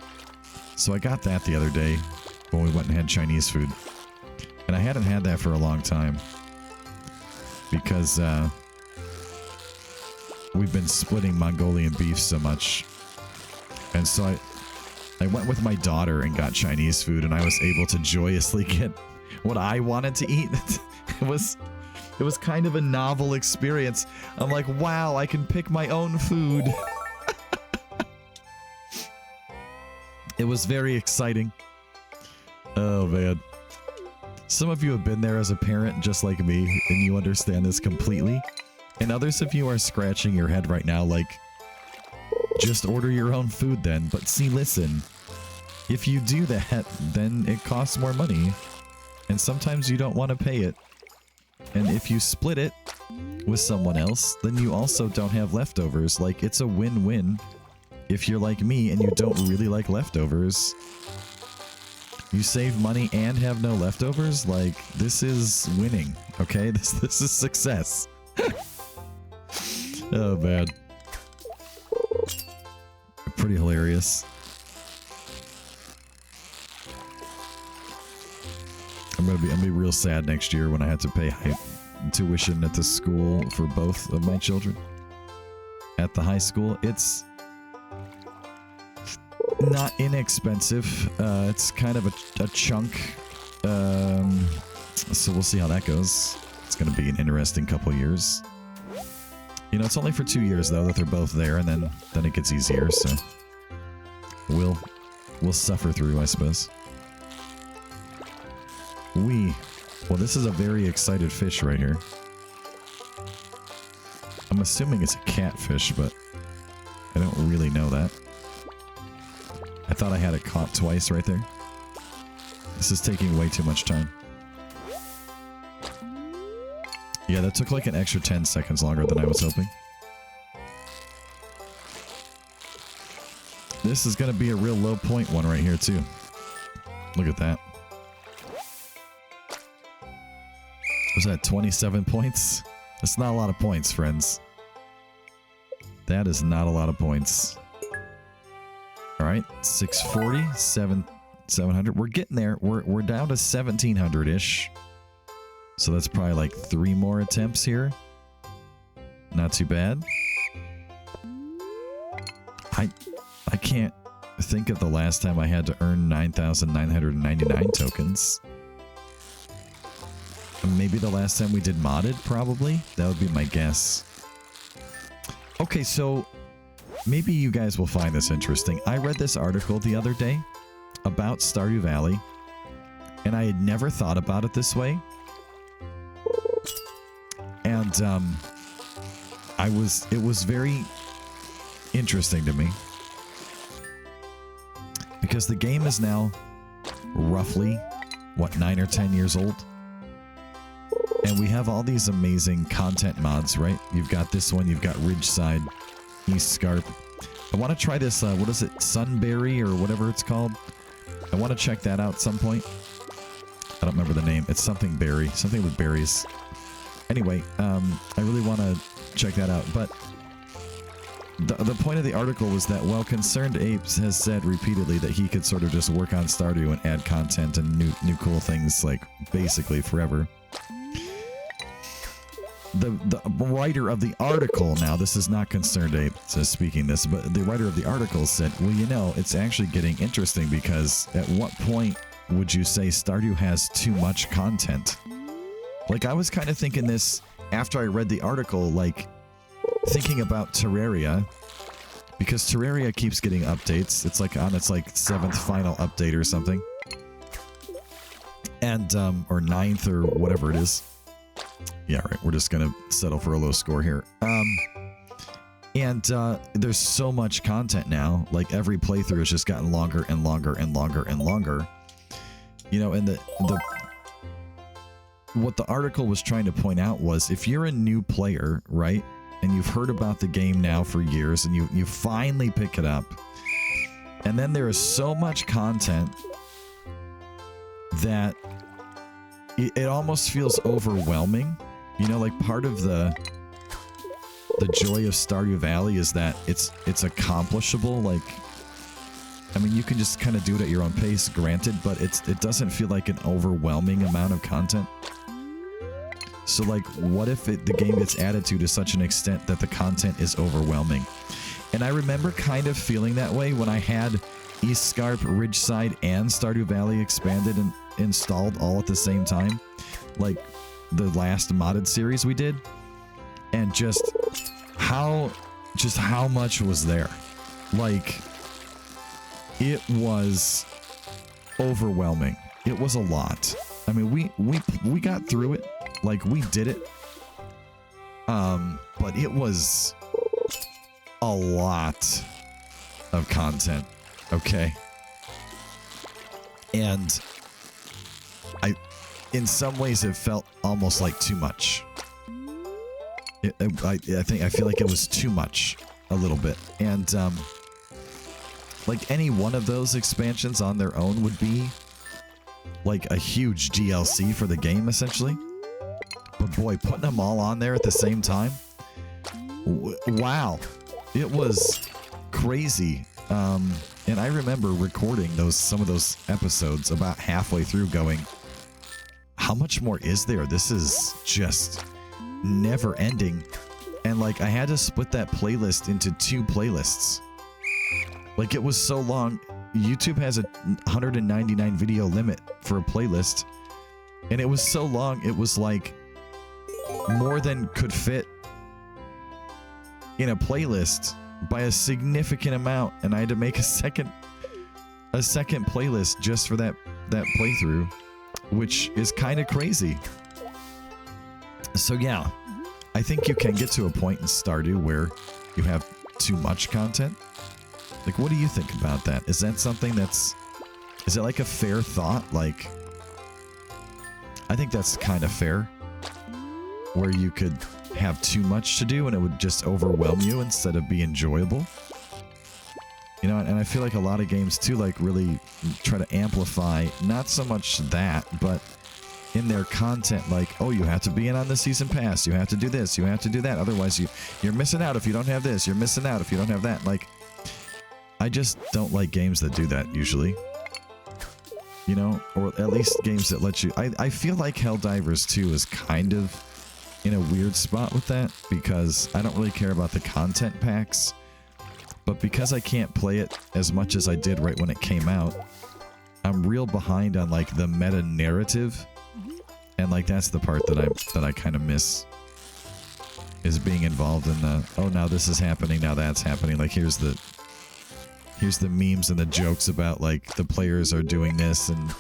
Speaker 1: so I got that the other day when we went and had Chinese food. And I hadn't had that for a long time. Because we've been splitting Mongolian beef so much. And so I went with my daughter and got Chinese food, and I was able to joyously get what I wanted to eat. It was kind of a novel experience. I'm like, wow, I can pick my own food. It was very exciting. Oh, man. Some of you have been there as a parent just like me, and you understand this completely. And others of you are scratching your head right now like, Just order your own food then. But see, listen, if you do that, then it costs more money. And sometimes you don't want to pay it. And if you split it with someone else, then you also don't have leftovers. Like, it's a win-win. If you're like me and you don't really like leftovers, you save money and have no leftovers. Like, this is winning, okay? This is success. Oh, man. Pretty hilarious. I'm gonna be real sad next year when I have to pay tuition at the school for both of my children. At the high school, it's not inexpensive. It's kind of a chunk. So we'll see how that goes. It's gonna be an interesting couple years. You know, it's only for 2 years though that they're both there, and then it gets easier. So we'll suffer through, I suppose. Well, this is a very excited fish right here. I'm assuming it's a catfish, but I don't really know that. I thought I had it caught twice right there. This is taking way too much time. Yeah, that took like an extra 10 seconds longer than I was hoping. This is going to be a real low point one right here too. Look at that. Was that 27 points? That's not a lot of points, friends. That is not a lot of points. All right, 640, 700. We're getting there. We're down to 1700-ish. So that's probably like 3 more attempts here. Not too bad. I can't think of the last time I had to earn 9,999 tokens. Maybe the last time we did modded, probably. That would be my guess. Okay, so maybe you guys will find this interesting. I read this article the other day about Stardew Valley, and I had never thought about it this way. And it was very interesting to me. Because the game is now roughly, what, 9 or 10 years old? And we have all these amazing content mods, right? You've got this one, you've got Ridgeside, East Scarp. I want to try this, what is it, Sunberry or whatever it's called? I want to check that out at some point. I don't remember the name. It's something berry, something with berries. Anyway, I really want to check that out. But the point of the article was that, well, Concerned Apes has said repeatedly that he could sort of just work on Stardew and add content and new cool things, like, basically forever. The writer of the article, now this is not Concerned Ape speaking this, but the writer of the article said, well, you know, it's actually getting interesting because at what point would you say Stardew has too much content? Like, I was kind of thinking this after I read the article, like, thinking about Terraria, because Terraria keeps getting updates. It's like on its like 7th final update or something. And, or 9th or whatever it is. Yeah, right. We're just going to settle for a low score here. There's so much content now. Like, every playthrough has just gotten longer and longer and longer and longer. You know, and what the article was trying to point out was, if you're a new player, right, and you've heard about the game now for years, and you finally pick it up, and then there is so much content that it almost feels overwhelming. You know, like, part of the joy of Stardew Valley is that it's accomplishable. Like, I mean, you can just kind of do it at your own pace, granted, but it doesn't feel like an overwhelming amount of content. So, like, what if the game gets added to such an extent that the content is overwhelming? And I remember kind of feeling that way when I had East Scarp, Ridgeside, and Stardew Valley expanded and installed all at the same time. Like, the last modded series we did. And just how much was there. Like, it was overwhelming. It was a lot. I mean, we got through it. Like, we did it. But it was a lot. of content. Okay. And in some ways it felt almost like too much. I feel like it was too much a little bit. And like any one of those expansions on their own would be like a huge DLC for the game essentially. But boy, putting them all on there at the same time, wow, it was crazy. And I remember recording some of those episodes about halfway through going, how much more is there? This is just never ending. And like I had to split that playlist into 2 playlists. Like it was so long. YouTube has a 199 video limit for a playlist. And it was so long, it was like more than could fit in a playlist by a significant amount, and I had to make a second playlist just for that playthrough, which is kind of crazy. So yeah, I think you can get to a point in Stardew where you have too much content. Like, what do you think about that? Is that something is it like a fair thought? Like, I think that's kind of fair, where you could have too much to do and it would just overwhelm you instead of be enjoyable. You know, and I feel like a lot of games too, like, really try to amplify not so much that, but in their content, like, oh, you have to be in on the season pass, you have to do this, you have to do that, otherwise you're missing out if you don't have this, you're missing out if you don't have that. Like, I just don't like games that do that usually. You know, or at least games that let you... I feel like Helldivers 2 is kind of in a weird spot with that, because I don't really care about the content packs, but because I can't play it as much as I did right when it came out, I'm real behind on like the meta narrative, and like that's the part that I kind of miss, is being involved in the, oh, now this is happening, now that's happening, like here's the memes and the jokes about like the players are doing this, and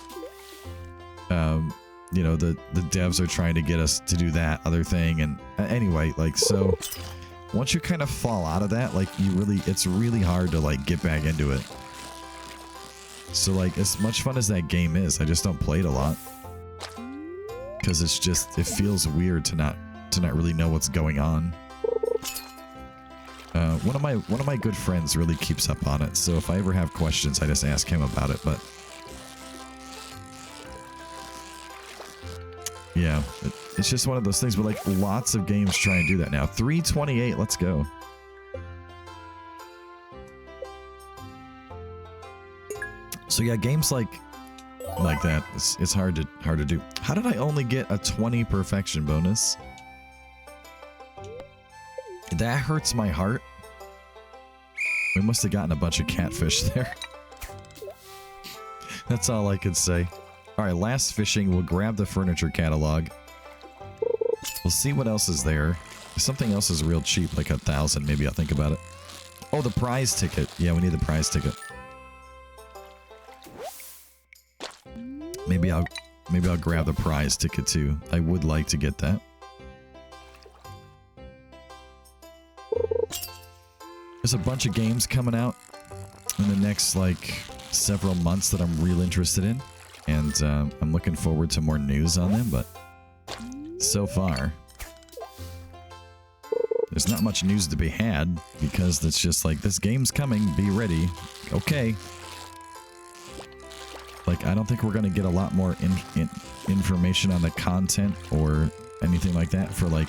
Speaker 1: you know, the devs are trying to get us to do that other thing. And anyway, like, so once you kind of fall out of that, like it's really hard to like get back into it. So like, as much fun as that game is, I just don't play it a lot, because it's just, it feels weird to not really know what's going on. One of my good friends really keeps up on it, so if I ever have questions, I just ask him about it. But yeah, it's just one of those things. But like, lots of games try and do that now. 328, let's go. So yeah, games like that, it's hard to do. How did I only get a 20 perfection bonus? That hurts my heart. We must have gotten a bunch of catfish there. That's all I could say. Alright, last fishing. We'll grab the furniture catalog. We'll see what else is there. If something else is real cheap, like 1,000, maybe I'll think about it. Oh, the prize ticket. Yeah, we need the prize ticket. Maybe I'll grab the prize ticket too. I would like to get that. There's a bunch of games coming out in the next, like, several months that I'm real interested in. And I'm looking forward to more news on them, but so far, there's not much news to be had, because it's just like, this game's coming, be ready. Okay. Like, I don't think we're going to get a lot more information on the content or anything like that for, like,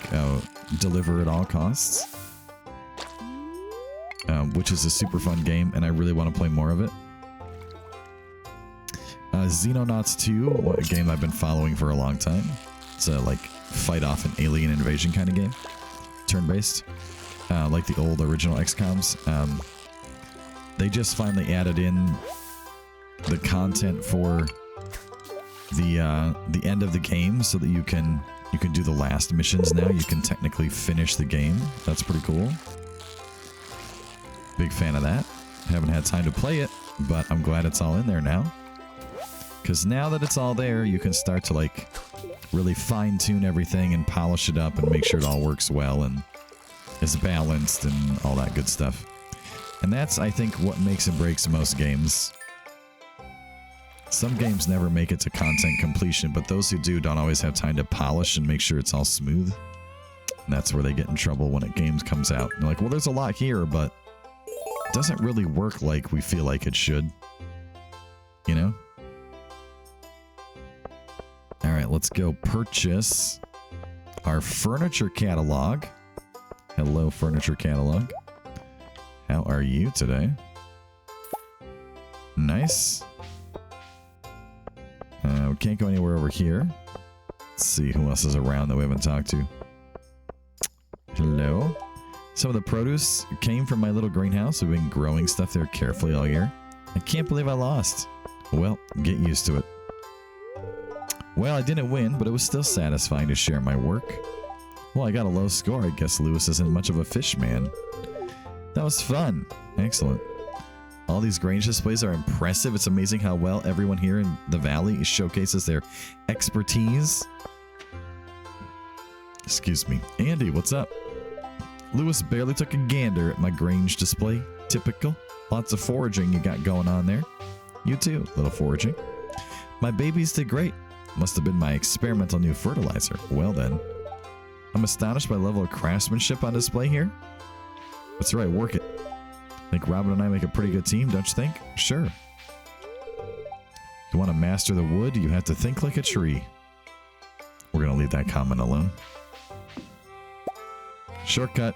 Speaker 1: deliver at all costs. Which is a super fun game, and I really want to play more of it. Xenonauts 2, a game I've been following for a long time. It's a, like, fight off an alien invasion kind of game. Turn-based. Like the old original XCOMs. They just finally added in the content for the end of the game, so that you can do the last missions now. You can technically finish the game. That's pretty cool. Big fan of that. Haven't had time to play it, but I'm glad it's all in there now. Because now that it's all there, you can start to, like, really fine-tune everything and polish it up and make sure it all works well and is balanced and all that good stuff. And that's, I think, what makes and breaks most games. Some games never make it to content completion, but those who do don't always have time to polish and make sure it's all smooth. And that's where they get in trouble when a game comes out. They're like, well, there's a lot here, but it doesn't really work like we feel like it should. You know? All right, let's go purchase our furniture catalog. Hello, furniture catalog. How are you today? Nice. We can't go anywhere over here. Let's see who else is around that we haven't talked to. Hello. Some of the produce came from my little greenhouse. We've been growing stuff there carefully all year. I can't believe I lost. Well, get used to it. Well, I didn't win, but it was still satisfying to share my work. Well, I got a low score. I guess Lewis isn't much of a fish man. That was fun. Excellent. All these Grange displays are impressive. It's amazing how well everyone here in the valley showcases their expertise. Excuse me. Andy, what's up? Lewis barely took a gander at my Grange display. Typical. Lots of foraging you got going on there. You too, little foraging. My babies did great. Must have been my experimental new fertilizer. Well then. I'm astonished by the level of craftsmanship on display here. That's right, work it. Think Robin and I make a pretty good team, don't you think? Sure. You want to master the wood, you have to think like a tree. We're going to leave that comment alone. Shortcut.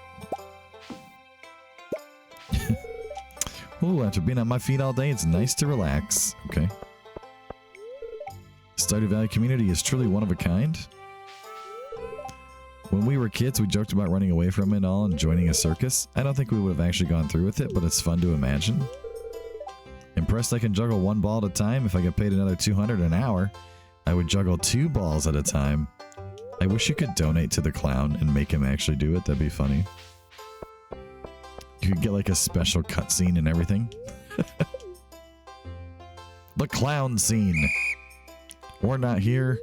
Speaker 1: Ooh, after being on my feet all day, it's nice to relax. Okay. Starry Valley community is truly one of a kind. When we were kids, we joked about running away from it all and joining a circus. I don't think we would have actually gone through with it, but it's fun to imagine. Impressed I can juggle one ball at a time. If I get paid another $200 an hour, I would juggle 2 balls at a time. I wish you could donate to the clown and make him actually do it. That'd be funny. You could get like a special cutscene and everything. The clown scene. We're not here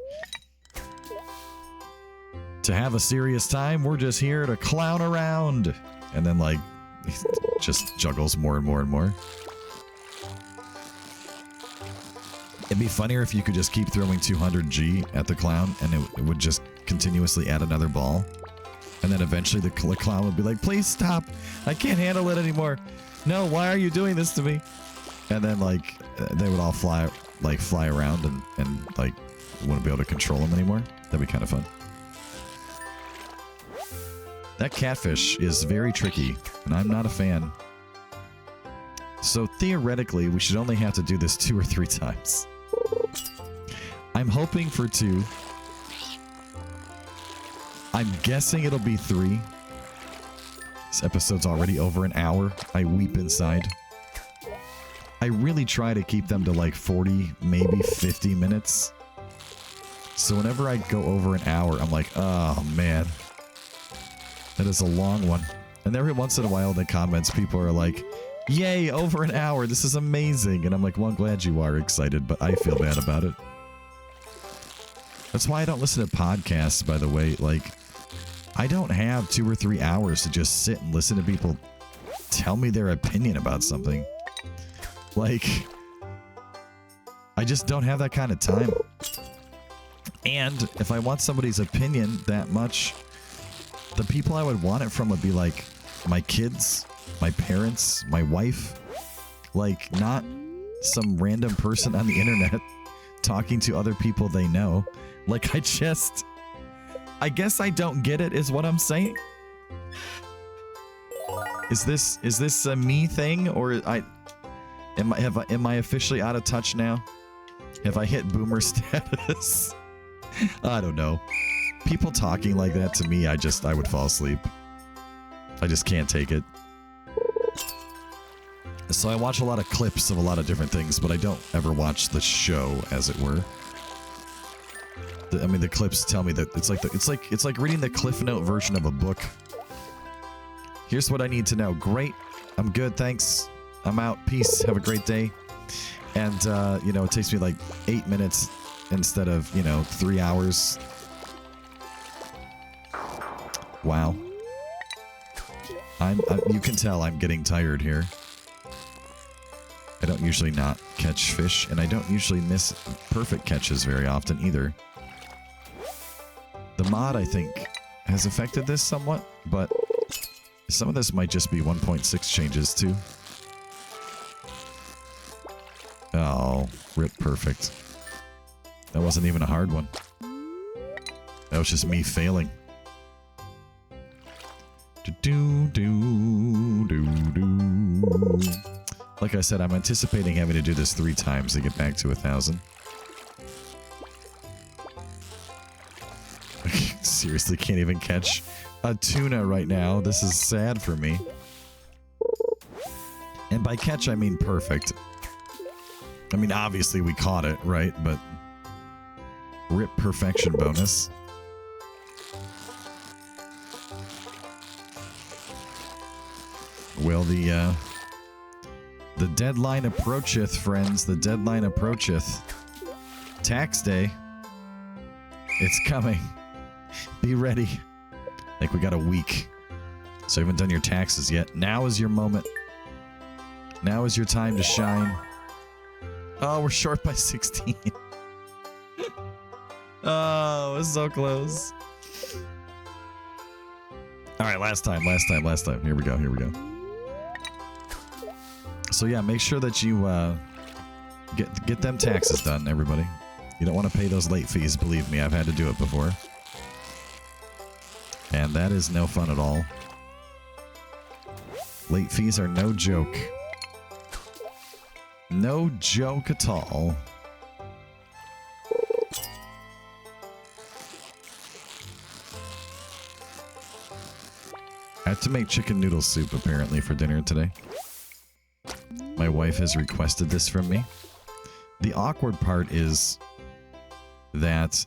Speaker 1: to have a serious time. We're just here to clown around. And then like just juggles more and more and more. It'd be funnier if you could just keep throwing 200G at the clown and it would just continuously add another ball. And then eventually the clown would be like, please stop. I can't handle it anymore. No, why are you doing this to me? And then like they would all fly around and like wouldn't be able to control them anymore. That'd be kind of fun. That catfish is very tricky, and I'm not a fan. So theoretically, we should only have to do this 2 or 3 times. I'm hoping for 2. I'm guessing it'll be 3. This episode's already over an hour. I weep inside. I really try to keep them to like 40, maybe 50 minutes. So whenever I go over an hour, I'm like, oh man. That is a long one. And every once in a while in the comments, people are like, yay, over an hour. This is amazing. And I'm like, well, I'm glad you are excited, but I feel bad about it. That's why I don't listen to podcasts, by the way. Like, I don't have 2 or 3 hours to just sit and listen to people tell me their opinion about something. Like, I just don't have that kind of time. And if I want somebody's opinion that much, the people I would want it from would be like my kids, my parents, my wife. Like, not some random person on the internet talking to other people they know. Like, I guess I don't get it is what I'm saying. Is this a me thing, or am I officially out of touch now? Have I hit boomer status? I don't know. People talking like that to me, I would fall asleep. I just can't take it. So I watch a lot of clips of a lot of different things, but I don't ever watch the show, as it were. I mean, the clips tell me that it's like reading the Cliff Note version of a book. Here's what I need to know. Great. I'm good. Thanks. I'm out. Peace. Have a great day. And, you know, it takes me like 8 minutes instead of, 3 hours. Wow. You can tell I'm getting tired here. I don't usually not catch fish, and I don't usually miss perfect catches very often either. The mod, I think, has affected this somewhat, but some of this might just be 1.6 changes too. Oh, rip perfect. That wasn't even a hard one. That was just me failing. Like I said, I'm anticipating having to do this 3 times to get back to 1,000. Seriously, can't even catch a tuna right now. This is sad for me. And by catch, I mean perfect. I mean, obviously we caught it, right? But rip perfection bonus. Well, the deadline approacheth, friends. The deadline approacheth. Tax day. It's coming. Be ready. Like, we got a week. So you haven't done your taxes yet. Now is your moment. Now is your time to shine. Oh, we're short by 16. Oh, it's so close. All right, last time. Here we go. So yeah, make sure that you get them taxes done, everybody. You don't want to pay those late fees, believe me. I've had to do it before. And that is no fun at all. Late fees are no joke. No joke at all. I have to make chicken noodle soup, apparently, for dinner today. My wife has requested this from me. The awkward part is that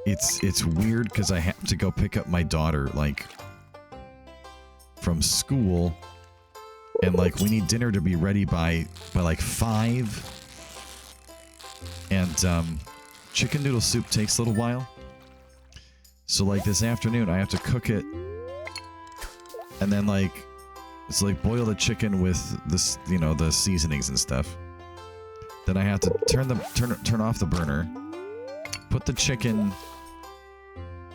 Speaker 1: it's weird because I have to go pick up my daughter, like, from school, and like we need dinner to be ready by like 5, and chicken noodle soup takes a little while. So like this afternoon I have to cook it, and then like it's like boil the chicken with this, you know, the seasonings and stuff. Then I have to turn off the burner, put the chicken,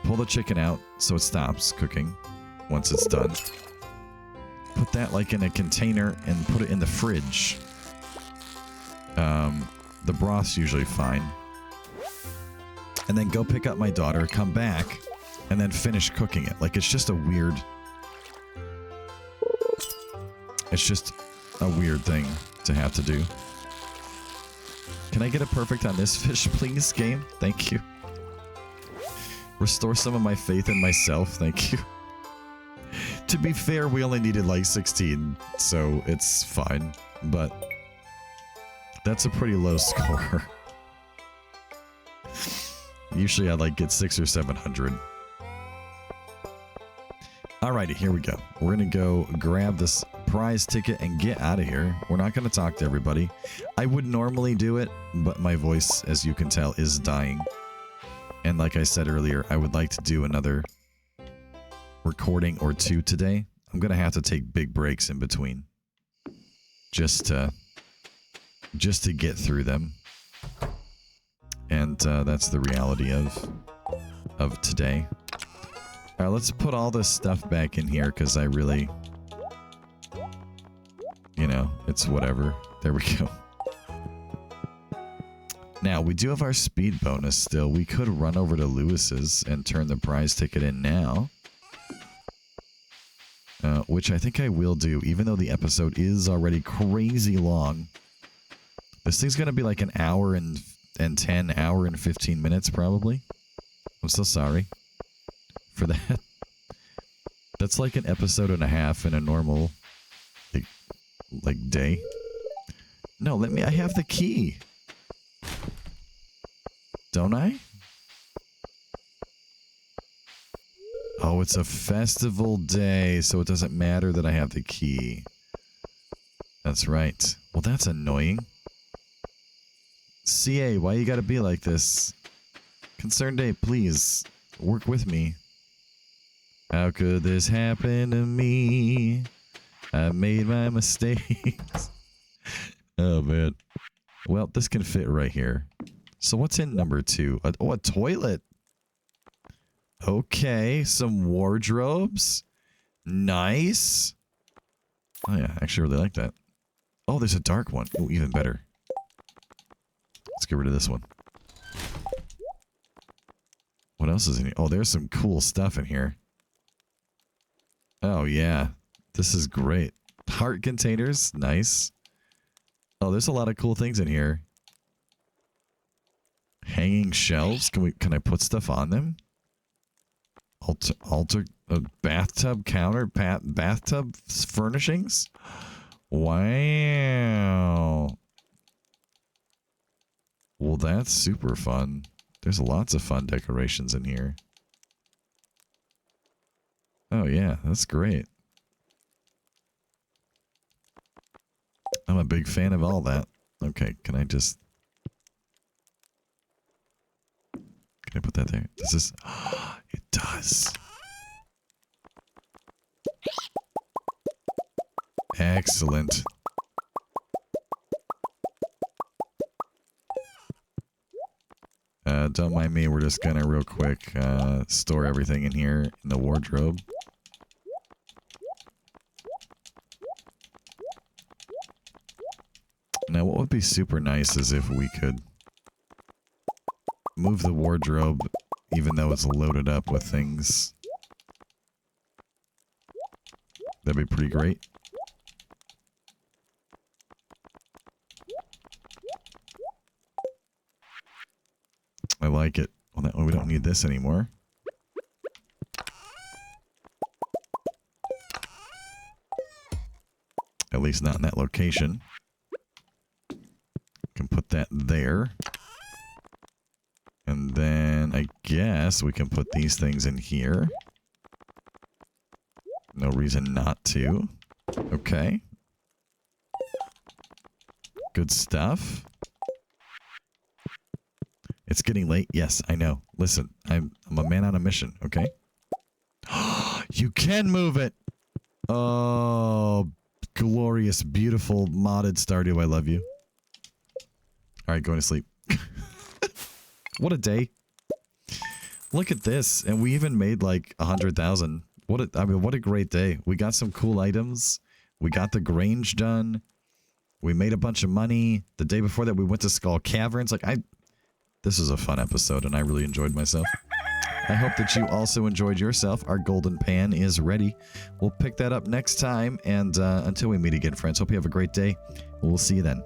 Speaker 1: pull the chicken out so it stops cooking once it's done. Put that like in a container and put it in the fridge. The broth's usually fine. And then go pick up my daughter, come back, and then finish cooking it. Like, it's just a weird... It's just a weird thing to have to do. Can I get a perfect on this fish, please, game? Thank you. Restore some of my faith in myself. Thank you. To be fair, we only needed like 16, so it's fine. But that's a pretty low score. Usually I like get 600 or 700. Alrighty, here we go. We're gonna go grab this prize ticket and get out of here. We're not gonna talk to everybody. I would normally do it, but my voice, as you can tell, is dying. And like I said earlier, I would like to do another recording or 2 today. I'm gonna have to take big breaks in between, just to get through them. And that's the reality of today. All right, let's put all this stuff back in here because I really, you know, it's whatever. There we go. Now, we do have our speed bonus still. We could run over to Lewis's and turn the prize ticket in now. Which I think I will do, even though the episode is already crazy long. This thing's going to be like an hour and 10, hour and 15 minutes probably. I'm so sorry for that. That's like an episode and a half in a normal like day. No, I have the key. Don't I? Oh, it's a festival day, so it doesn't matter that I have the key. That's right. Well, that's annoying. CA, why you gotta be like this? Concerned Day, please, work with me. How could this happen to me? I made my mistakes. Oh, man. Well, this can fit right here. So what's in number 2? Oh, a toilet. Okay, some wardrobes. Nice. Oh, yeah, I actually really like that. Oh, there's a dark one. Oh, even better. Let's get rid of this one. What else is in here? Oh, there's some cool stuff in here. Oh, yeah. This is great. Heart containers. Nice. Oh, there's a lot of cool things in here. Hanging shelves. Can I put stuff on them? Alter bathtub counter, bathtub furnishings. Wow. Well, that's super fun. There's lots of fun decorations in here. Oh yeah, that's great. I'm a big fan of all that. Okay, can I put that there? Does this... It does. Excellent. Don't mind me, we're just gonna real quick store everything in here in the wardrobe. Now what would be super nice is if we could move the wardrobe even though it's loaded up with things. That'd be pretty great. I like it. Well, we don't need this anymore. At least not in that location. Can put that there. And then I guess we can put these things in here. No reason not to. Okay. Good stuff. It's getting late. Yes, I know. Listen, I'm a man on a mission, okay? You can move it! Oh, glorious, beautiful, modded Stardew, I love you. Alright, going to sleep. What a day. Look at this. And we even made like 100,000. What a great day. We got some cool items. We got the Grange done. We made a bunch of money. The day before that, we went to Skull Caverns. This was a fun episode, and I really enjoyed myself. I hope that you also enjoyed yourself. Our golden pan is ready. We'll pick that up next time, and until we meet again, friends, hope you have a great day. We'll see you then.